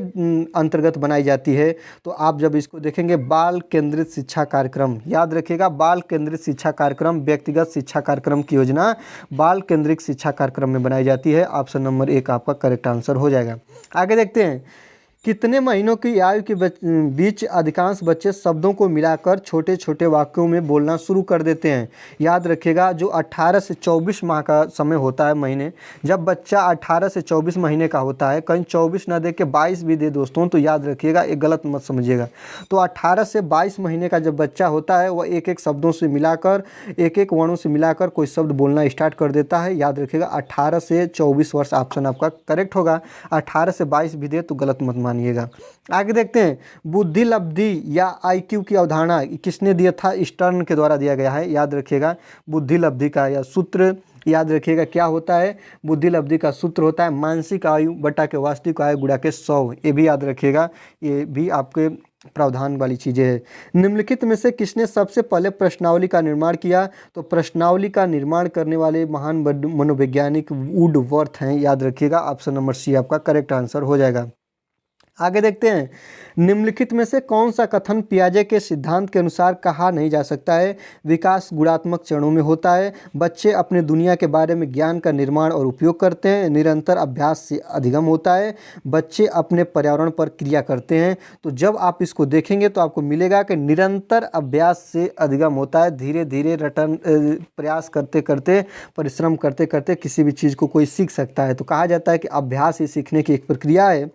अंतर्गत बनाई जाती है? तो आप जब इसको देखेंगे, बाल केंद्रित शिक्षा कार्यक्रम, याद रखिएगा बाल केंद्रित शिक्षा कार्यक्रम, व्यक्तिगत शिक्षा कार्यक्रम की योजना बाल केंद्रित शिक्षा कार्यक्रम में बनाई जाती है। ऑप्शन नंबर 1 आपका करेक्ट आंसर हो जाएगा। आगे देखते हैं, कितने महीनों की आयु के बीच अधिकांश बच्चे शब्दों को मिलाकर छोटे छोटे वाक्यों में बोलना शुरू कर देते हैं? याद रखिएगा जो 18 से 24 माह का समय होता है, महीने, जब बच्चा 18 से 24 महीने का होता है, कहीं 24 ना दे के 22 भी दे दोस्तों, तो याद रखिएगा, एक गलत मत समझिएगा। तो 18 से 22 महीने का जब बच्चा होता है वह एक एक शब्दों से मिलाकर, एक एक वर्णों से मिलाकर कोई शब्द बोलना स्टार्ट कर देता है। याद रखिएगा 18 से 24 वर्ष ऑप्शन आपका करेक्ट होगा। 18 से 22 भी दे तो गलत मत मानिएगा। आगे देखते हैं, बुद्धि लब्धि या आईक्यू की अवधारणा किसने दिया था? स्टर्न के द्वारा दिया गया है। याद रखिएगा बुद्धि लब्धि का या सूत्र याद रखिएगा क्या होता है? बुद्धि लब्धि का सूत्र होता है मानसिक आयु बटा के वास्तविक आयु गुणा के 100। ये भी याद रखिएगा, ये भी आपके प्रावधान वाली चीज़ें हैं। निम्नलिखित में से किसने सबसे पहले प्रश्नावली का निर्माण किया? तो प्रश्नावली का निर्माण करने वाले महान मनोवैज्ञानिक वुडवर्थ हैं। याद रखिएगा ऑप्शन नंबर सी आपका करेक्ट आंसर हो जाएगा। आगे देखते हैं, निम्नलिखित में से कौन सा कथन पियाजे के सिद्धांत के अनुसार कहा नहीं जा सकता है? विकास गुणात्मक चरणों में होता है। बच्चे अपने दुनिया के बारे में ज्ञान का निर्माण और उपयोग करते हैं। निरंतर अभ्यास से अधिगम होता है। बच्चे अपने पर्यावरण पर क्रिया करते हैं। तो जब आप इसको देखेंगे तो आपको मिलेगा कि निरंतर अभ्यास से अधिगम होता है। धीरे धीरे प्रयास करते करते, परिश्रम करते करते किसी भी चीज़ को कोई सीख सकता है। तो कहा जाता है कि अभ्यास ही सीखने की एक प्रक्रिया है।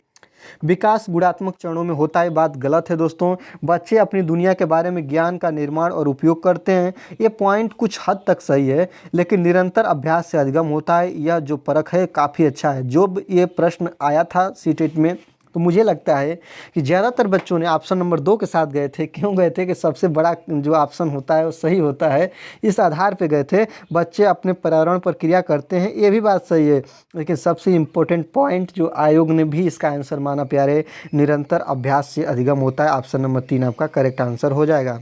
विकास गुणात्मक चरणों में होता है, बात गलत है दोस्तों। बच्चे अपनी दुनिया के बारे में ज्ञान का निर्माण और उपयोग करते हैं। ये पॉइंट कुछ हद तक सही है, लेकिन निरंतर अभ्यास से अधिगम होता है, यह जो परख है काफ़ी अच्छा है। जो ये प्रश्न आया था सीटेट में, तो मुझे लगता है कि ज़्यादातर बच्चों ने ऑप्शन नंबर 2 के साथ गए थे। क्यों गए थे? कि सबसे बड़ा जो ऑप्शन होता है वो सही होता है, इस आधार पे गए थे। बच्चे अपने पर्यावरण पर क्रिया करते हैं, ये भी बात सही है, लेकिन सबसे इम्पोर्टेंट पॉइंट जो आयोग ने भी इसका आंसर माना प्यारे, निरंतर अभ्यास से अधिगम होता है। ऑप्शन नंबर 3 आपका करेक्ट आंसर हो जाएगा।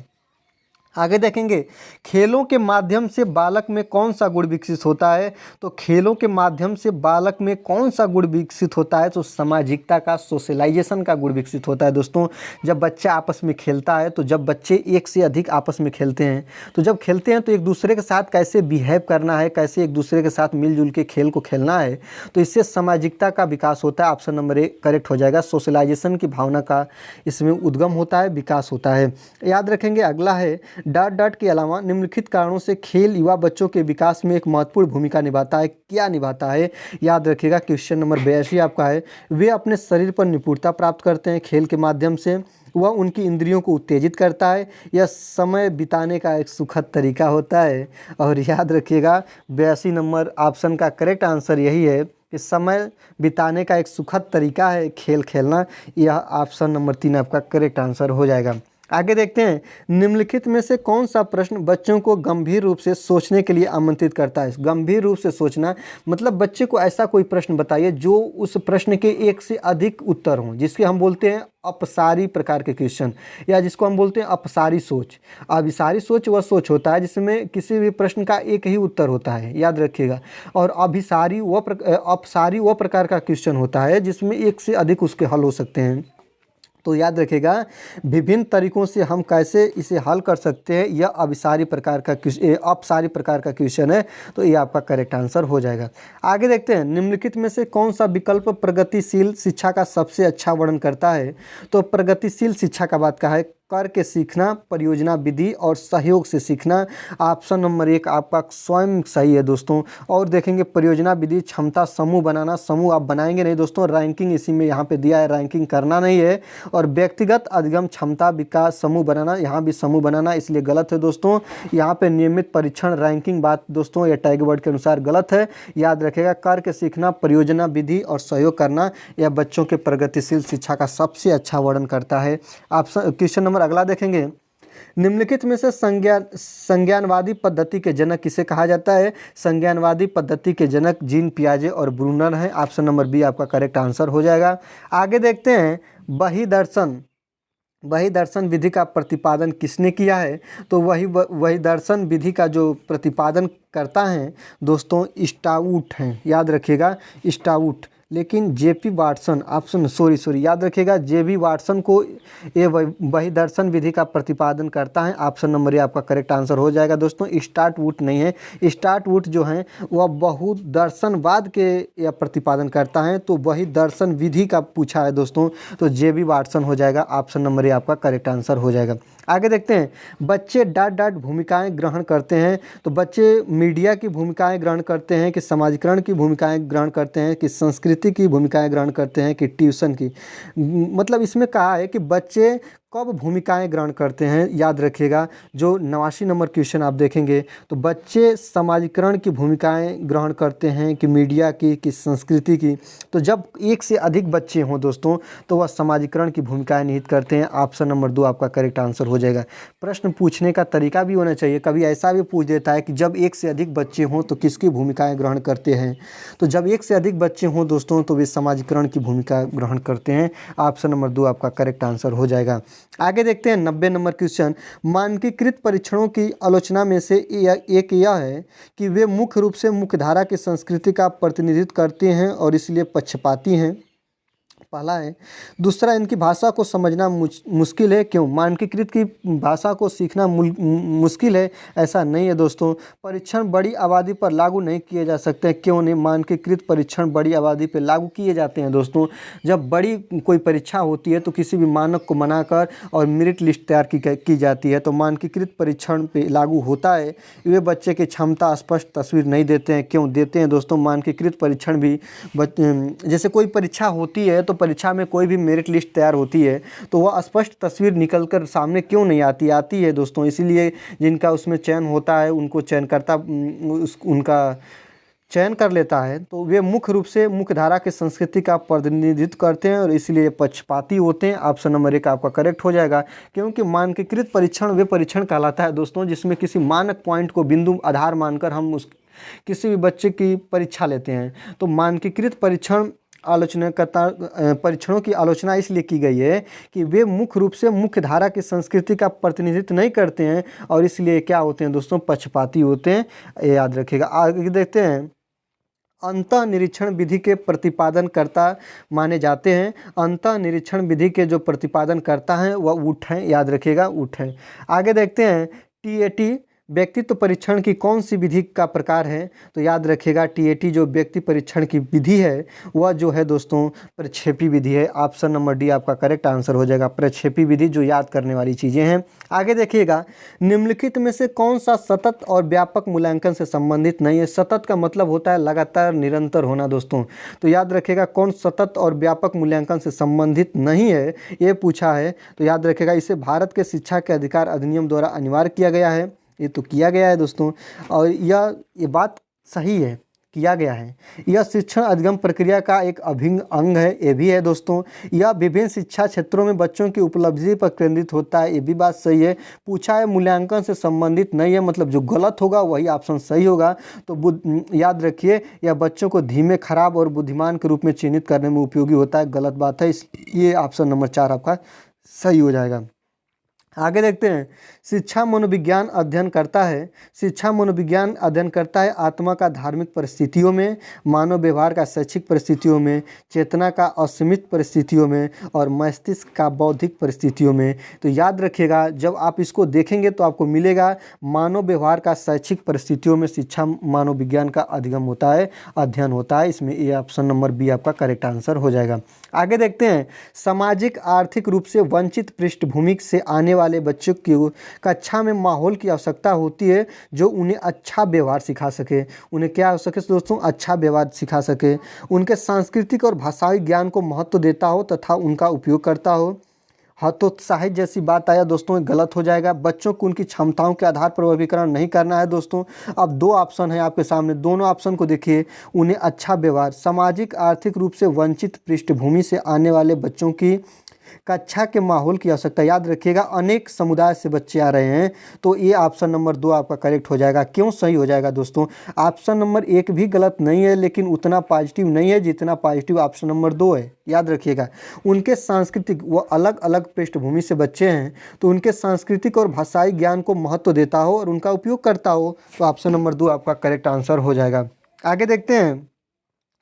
आगे देखेंगे, खेलों के माध्यम से बालक में कौन सा गुण विकसित होता है? तो खेलों के माध्यम से बालक में कौन सा गुण विकसित होता है? तो सामाजिकता का, सोशलाइजेशन का गुण विकसित होता है दोस्तों। जब बच्चा आपस में खेलता है, तो जब बच्चे एक से अधिक आपस में खेलते हैं, तो जब खेलते हैं तो एक दूसरे के साथ कैसे बिहेव करना है, कैसे एक दूसरे के साथ मिलजुल के खेल को खेलना है, तो इससे सामाजिकता का विकास होता है। ऑप्शन नंबर 1 करेक्ट हो जाएगा। सोशलाइजेशन की भावना का इसमें उद्गम होता है, विकास होता है। याद रखेंगे। अगला है, डॉट डॉट के अलावा निम्नलिखित कारणों से खेल युवा बच्चों के विकास में एक महत्वपूर्ण भूमिका निभाता है। क्या निभाता है? याद रखिएगा क्वेश्चन नंबर 82 आपका है। वे अपने शरीर पर निपुणता प्राप्त करते हैं खेल के माध्यम से। वह उनकी इंद्रियों को उत्तेजित करता है। यह समय बिताने का एक सुखद तरीका होता है। और याद रखिएगा 82 नंबर ऑप्शन का करेक्ट आंसर यही है कि समय बिताने का एक सुखद तरीका है खेल खेलना। यह ऑप्शन नंबर 3 आपका करेक्ट आंसर हो जाएगा। आगे देखते हैं, निम्नलिखित में से कौन सा प्रश्न बच्चों को गंभीर रूप से सोचने के लिए आमंत्रित करता है? गंभीर रूप से सोचना मतलब बच्चे को ऐसा कोई प्रश्न बताइए जो उस प्रश्न के एक से अधिक उत्तर हों, जिसके हम बोलते हैं अपसारी प्रकार के क्वेश्चन, या जिसको हम बोलते हैं अपसारी सोच। अभिसारी सोच वह सोच होता है जिसमें किसी भी प्रश्न का एक ही उत्तर होता है, याद रखिएगा। और अपसारी वह प्रकार का क्वेश्चन होता है जिसमें एक से अधिक उसके हल हो सकते हैं। तो याद रखिएगा विभिन्न तरीकों से हम कैसे इसे हल कर सकते हैं, यह अपसारी प्रकार का क्वेश्चन है। तो ये आपका करेक्ट आंसर हो जाएगा। आगे देखते हैं, निम्नलिखित में से कौन सा विकल्प प्रगतिशील शिक्षा का सबसे अच्छा वर्णन करता है? तो प्रगतिशील शिक्षा का बात करके सीखना, परियोजना विधि और सहयोग से सीखना। ऑप्शन नंबर 1 आपका स्वयं सही है दोस्तों। और देखेंगे परियोजना विधि, क्षमता समूह बनाना, समूह आप बनाएंगे नहीं दोस्तों, रैंकिंग इसी में यहाँ पे दिया है, रैंकिंग करना नहीं है। और व्यक्तिगत अधिगम क्षमता विकास, समूह बनाना, यहाँ भी समूह बनाना, इसलिए गलत है दोस्तों। यहाँ पे नियमित परीक्षण रैंकिंग बात दोस्तों ये टैग वर्ड के अनुसार गलत है। याद रखेगा करके सीखना, परियोजना विधि और सहयोग करना यह बच्चों के प्रगतिशील शिक्षा का सबसे अच्छा वर्णन करता है। ऑप्शन क्वेश्चन नंबर अगला देखेंगे, निम्नलिखित में से संज्ञानवादी पद्धति के जनक किसे कहा जाता है? संज्ञानवादी पद्धति के जनक जीन पियाजे और ब्रूनर हैं। ऑप्शन नंबर बी आपका करेक्ट आंसर हो जाएगा। आगे देखते हैं, वही दर्शन विधि का प्रतिपादन किसने किया है? तो वही दर्शन विधि का जो प्रतिपादन करता है दोस्तों स्टाउट हैं, याद रखिएगा स्टाउट। लेकिन जेपी वाटसन, ऑप्शन सॉरी याद रखिएगा जेबी वाटसन को ये वही दर्शन विधि का प्रतिपादन करता है। ऑप्शन नंबर ए आपका करेक्ट आंसर हो जाएगा दोस्तों। स्टार्टवुड नहीं है, स्टार्टवुड जो है वह बहुदर्शनवाद के या प्रतिपादन करता है, तो वही दर्शन विधि का पूछा है दोस्तों, तो जेबी वाटसन हो जाएगा। ऑप्शन नंबर ए आपका करेक्ट आंसर हो जाएगा। आगे देखते हैं, बच्चे डॉट भूमिकाएं ग्रहण करते हैं। तो बच्चे मीडिया की भूमिकाएं ग्रहण करते हैं कि समाजीकरण की भूमिकाएं ग्रहण करते हैं कि संस्कृति की भूमिकाएं ग्रहण करते हैं कि ट्यूशन की। मतलब इसमें कहा है कि बच्चे कब भूमिकाएं ग्रहण करते हैं। याद रखिएगा जो 89 नंबर क्वेश्चन आप देखेंगे तो बच्चे समाजीकरण की भूमिकाएं ग्रहण करते हैं कि मीडिया की कि संस्कृति की। तो जब एक से अधिक बच्चे हों दोस्तों तो वह समाजीकरण की भूमिकाएं निहित करते हैं। ऑप्शन नंबर 2 आपका करेक्ट आंसर हो जाएगा। प्रश्न पूछने का तरीका भी होना चाहिए, कभी ऐसा भी पूछ देता है कि जब एक से अधिक बच्चे हों तो किसकी भूमिकाएं ग्रहण करते हैं। तो जब एक से अधिक बच्चे हों दोस्तों तो वे समाजीकरण की भूमिका ग्रहण करते हैं। ऑप्शन नंबर 2 आपका करेक्ट आंसर हो जाएगा। आगे देखते हैं 90 नंबर क्वेश्चन, मानकीकृत परीक्षणों की आलोचना में से एक यह है कि वे मुख्य रूप से मुख्यधारा की संस्कृति का प्रतिनिधित्व करते हैं और इसलिए पक्षपाती हैं। पहला है। दूसरा, इनकी भाषा को समझना मुश्किल है। क्यों? मानकीकृत की भाषा को सीखना मुश्किल है, ऐसा नहीं है दोस्तों। परीक्षण बड़ी आबादी पर लागू नहीं किए जा सकते। क्यों नहीं? मानकीकृत परीक्षण बड़ी आबादी पर लागू किए जाते हैं दोस्तों। जब बड़ी कोई परीक्षा होती है तो किसी भी मानक को बनाकर और मेरिट लिस्ट तैयार की जाती है, तो मानकीकृत परीक्षण पे लागू होता है। वे बच्चे की क्षमता स्पष्ट तस्वीर नहीं देते हैं। क्यों देते हैं दोस्तों? मानकीकृत परीक्षण भी जैसे कोई परीक्षा होती है तो परीक्षा में कोई भी मेरिट लिस्ट तैयार होती है तो वह स्पष्ट तस्वीर निकलकर सामने क्यों नहीं आती है दोस्तों। इसीलिए जिनका उसमें चयन होता है उनको चयनकर्ता उनका चयन कर लेता है, तो वे मुख्य रूप से मुख्यधारा की संस्कृति का प्रतिनिधित्व करते हैं और इसलिए पक्षपाती होते हैं। ऑप्शन नंबर 1 आपका करेक्ट हो जाएगा। क्योंकि मानकीकृत परीक्षण वे परीक्षण कहलाता है दोस्तों जिसमें किसी मानक पॉइंट को बिंदु आधार मानकर हम किसी भी बच्चे की परीक्षा लेते हैं। तो मानकीकृत परीक्षणों की आलोचना इसलिए की गई है कि वे मुख्य रूप से मुख्यधारा की संस्कृति का प्रतिनिधित्व नहीं करते हैं और इसलिए क्या होते हैं दोस्तों? पक्षपाती होते हैं। याद रखिएगा। आगे देखते हैं, अंतः निरीक्षण विधि के प्रतिपादनकर्ता माने जाते हैं। अंतः निरीक्षण विधि के जो प्रतिपादन करता है वह ऊठ है। याद रखिएगा ऊठ है। आगे देखते हैं, टीएटी व्यक्तित्व परीक्षण की कौन सी विधि का प्रकार है? तो याद रखिएगा टीएटी जो व्यक्ति परीक्षण की विधि है वह जो है दोस्तों प्रक्षेपी विधि है। ऑप्शन नंबर डी आपका करेक्ट आंसर हो जाएगा। प्रक्षेपी विधि जो याद करने वाली चीज़ें हैं। आगे देखिएगा, निम्नलिखित में से कौन सा सतत और व्यापक मूल्यांकन से संबंधित नहीं है? सतत का मतलब होता है लगातार निरंतर होना दोस्तों। तो याद रखिएगा कौन सतत और व्यापक मूल्यांकन से संबंधित नहीं है ये पूछा है। तो याद रखिएगा इसे भारत के शिक्षा के अधिकार अधिनियम द्वारा अनिवार्य किया गया है। ये तो किया गया है दोस्तों और ये बात सही है, किया गया है। यह शिक्षण अधिगम प्रक्रिया का एक अभिन्न अंग है, ये भी है दोस्तों। यह विभिन्न शिक्षा क्षेत्रों में बच्चों की उपलब्धि पर केंद्रित होता है, ये भी बात सही है। पूछा है मूल्यांकन से संबंधित नहीं है, मतलब जो गलत होगा वही ऑप्शन सही होगा। तो याद रखिए यह बच्चों को धीमे, खराब और बुद्धिमान के रूप में चिन्हित करने में उपयोगी होता है, गलत बात है। ये ऑप्शन नंबर 4 आपका सही हो जाएगा। आगे देखते हैं, शिक्षा मनोविज्ञान अध्ययन करता है। शिक्षा मनोविज्ञान अध्ययन करता है आत्मा का धार्मिक परिस्थितियों में, मानव व्यवहार का शैक्षिक परिस्थितियों में, चेतना का असीमित परिस्थितियों में और मस्तिष्क का बौद्धिक परिस्थितियों में। तो याद रखिएगा जब आप इसको देखेंगे तो आपको मिलेगा मानव व्यवहार का शैक्षिक परिस्थितियों में शिक्षा मानव विज्ञान का अधिगम होता है, अध्ययन होता है। इसमें ये ऑप्शन नंबर बी आपका करेक्ट आंसर हो जाएगा। आगे देखते हैं, सामाजिक आर्थिक रूप से वंचित पृष्ठभूमि से आने वाले बच्चों की कक्षा में माहौल की आवश्यकता होती है जो उन्हें अच्छा व्यवहार सिखा सके। उन्हें क्या हो सके दोस्तों, अच्छा व्यवहार सिखा सके, उनके सांस्कृतिक और भाषाई ज्ञान को महत्व देता हो तथा उनका उपयोग करता हो। हतोत्साहित जैसी बात आया दोस्तों, गलत हो जाएगा। बच्चों को उनकी क्षमताओं के आधार पर वर्गीकरण नहीं करना है दोस्तों। अब दो ऑप्शन है आपके सामने, दोनों ऑप्शन को देखिए। उन्हें अच्छा व्यवहार, सामाजिक आर्थिक रूप से वंचित पृष्ठभूमि से आने वाले बच्चों की कक्षा के माहौल की आवश्यकता। याद रखिएगा, अनेक समुदाय से बच्चे आ रहे हैं, तो ये ऑप्शन नंबर 2 आपका करेक्ट हो जाएगा। क्यों सही हो जाएगा दोस्तों? ऑप्शन नंबर 1 भी गलत नहीं है, लेकिन उतना पॉजिटिव नहीं है जितना पॉजिटिव ऑप्शन नंबर 2 है। याद रखिएगा, उनके सांस्कृतिक वो अलग अलग पृष्ठभूमि से बच्चे हैं, तो उनके सांस्कृतिक और भाषाई ज्ञान को महत्व देता हो और उनका उपयोग करता हो, तो ऑप्शन नंबर 2 आपका करेक्ट आंसर हो जाएगा। आगे देखते हैं,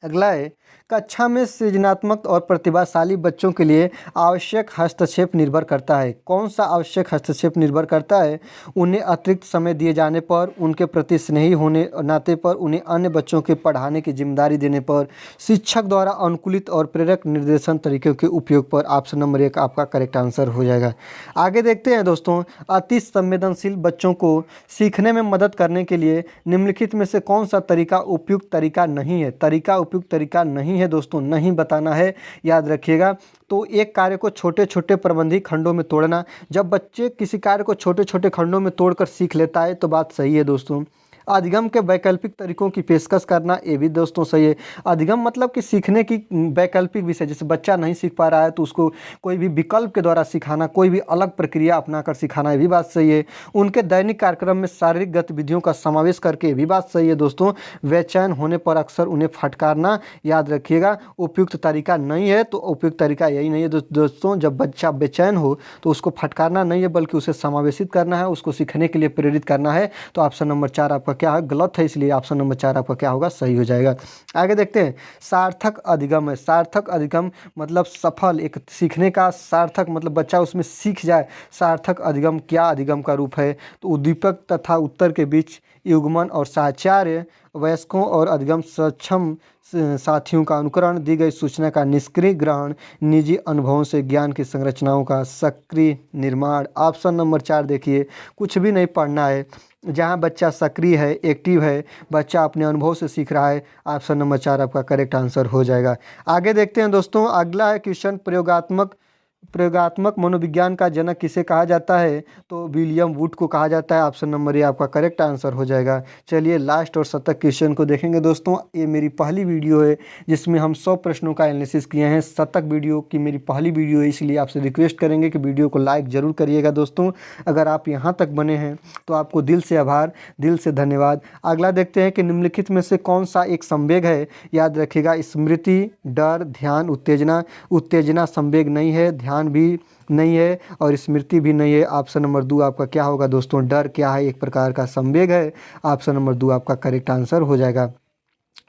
अगला है, कक्षा में सृजनात्मक और प्रतिभाशाली बच्चों के लिए आवश्यक हस्तक्षेप निर्भर करता है। कौन सा आवश्यक हस्तक्षेप निर्भर करता है? उन्हें अतिरिक्त समय दिए जाने पर, उनके प्रति स्नेही होने नाते पर, उन्हें अन्य बच्चों के पढ़ाने की जिम्मेदारी देने पर, शिक्षक द्वारा अनुकूलित और प्रेरक निर्देशन तरीकों के उपयोग पर। ऑप्शन नंबर 1 आपका करेक्ट आंसर हो जाएगा। आगे देखते हैं दोस्तों, अति संवेदनशील बच्चों को सीखने में मदद करने के लिए निम्नलिखित में से कौन सा तरीका उपयुक्त तरीका नहीं है? तरीका उपयुक्त तरीका नहीं है दोस्तों, नहीं बताना है, याद रखिएगा। तो एक कार्य को छोटे छोटे प्रबंधित खंडों में तोड़ना। जब बच्चे किसी कार्य को छोटे छोटे खंडों में तोड़कर सीख लेता है तो बात सही है दोस्तों। अधिगम के वैकल्पिक तरीकों की पेशकश करना, ये भी दोस्तों सही है। अधिगम मतलब कि सीखने की वैकल्पिक विषय, जैसे बच्चा नहीं सीख पा रहा है तो उसको कोई भी विकल्प के द्वारा सिखाना, कोई भी अलग प्रक्रिया अपनाकर सिखाना, ये भी बात सही है। उनके दैनिक कार्यक्रम में शारीरिक गतिविधियों का समावेश करके, ये भी बात सही है दोस्तों। बेचैन होने पर अक्सर उन्हें फटकारना, याद रखिएगा, उपयुक्त तरीका नहीं है। तो उपयुक्त तरीका यही नहीं है दोस्तों, जब बच्चा बेचैन हो तो उसको फटकारना नहीं है, बल्कि उसे समावेशित करना है, उसको सीखने के लिए प्रेरित करना है। तो ऑप्शन नंबर 4 आपका क्या है? गलत है, इसलिए ऑप्शन नंबर 4 आपका क्या होगा? सही हो जाएगा। आगे देखते हैं, सार्थक अधिगम है। सार्थक अधिगम मतलब सफल, एक सीखने का सार्थक मतलब बच्चा उसमें सीख जाए। सार्थक अधिगम क्या अधिगम का रूप है? तो उद्दीपक तथा उत्तर के बीच युग्मन और साहचर्य, वयस्कों और अधिगम सक्षम साथियों का अनुकरण, दी गई सूचना का निष्क्रिय ग्रहण, निजी अनुभवों से ज्ञान की संरचनाओं का सक्रिय निर्माण। ऑप्शन नंबर 4 देखिए, कुछ भी नहीं पढ़ना है, जहाँ बच्चा सक्रिय है, एक्टिव है, बच्चा अपने अनुभव से सीख रहा है। ऑप्शन नंबर 4 आपका करेक्ट आंसर हो जाएगा। आगे देखते हैं दोस्तों, अगला है क्वेश्चन, प्रयोगात्मक मनोविज्ञान का जनक किसे कहा जाता है? तो विलियम वुड को कहा जाता है। ऑप्शन नंबर ए आपका करेक्ट आंसर हो जाएगा। चलिए लास्ट और शतक क्वेश्चन को देखेंगे दोस्तों। ये मेरी पहली वीडियो है जिसमें हम 100 प्रश्नों का एनालिसिस किए हैं। शतक वीडियो की मेरी पहली वीडियो है, इसलिए आपसे रिक्वेस्ट करेंगे कि वीडियो को लाइक ज़रूर करिएगा दोस्तों। अगर आप यहाँ तक बने हैं तो आपको दिल से आभार, दिल से धन्यवाद। अगला देखते हैं कि निम्नलिखित में से कौन सा एक संवेग है? याद रखिएगा, स्मृति, डर, ध्यान, उत्तेजना। उत्तेजना संवेग नहीं है, ध्यान भी नहीं है और स्मृति भी नहीं है। ऑप्शन नंबर 2 आपका क्या होगा दोस्तों? डर क्या है? एक प्रकार का संवेग है। ऑप्शन नंबर 2 आपका करेक्ट आंसर हो जाएगा।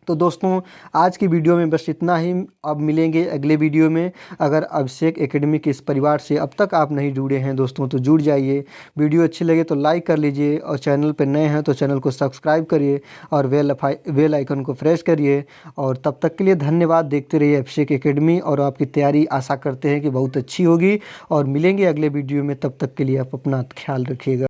तो दोस्तों आज की वीडियो में बस इतना ही। अब मिलेंगे अगले वीडियो में। अगर अभिषेक एकेडमी के इस परिवार से अब तक आप नहीं जुड़े हैं दोस्तों तो जुड़ जाइए। वीडियो अच्छी लगे तो लाइक कर लीजिए और चैनल पर नए हैं तो चैनल को सब्सक्राइब करिए और बेल आइकन को प्रेस करिए। और तब तक के लिए धन्यवाद। देखते रहिए अभिषेक एकेडमी और आपकी तैयारी आशा करते हैं कि बहुत अच्छी होगी। और मिलेंगे अगले वीडियो में, तब तक के लिए आप अपना ख्याल रखिएगा।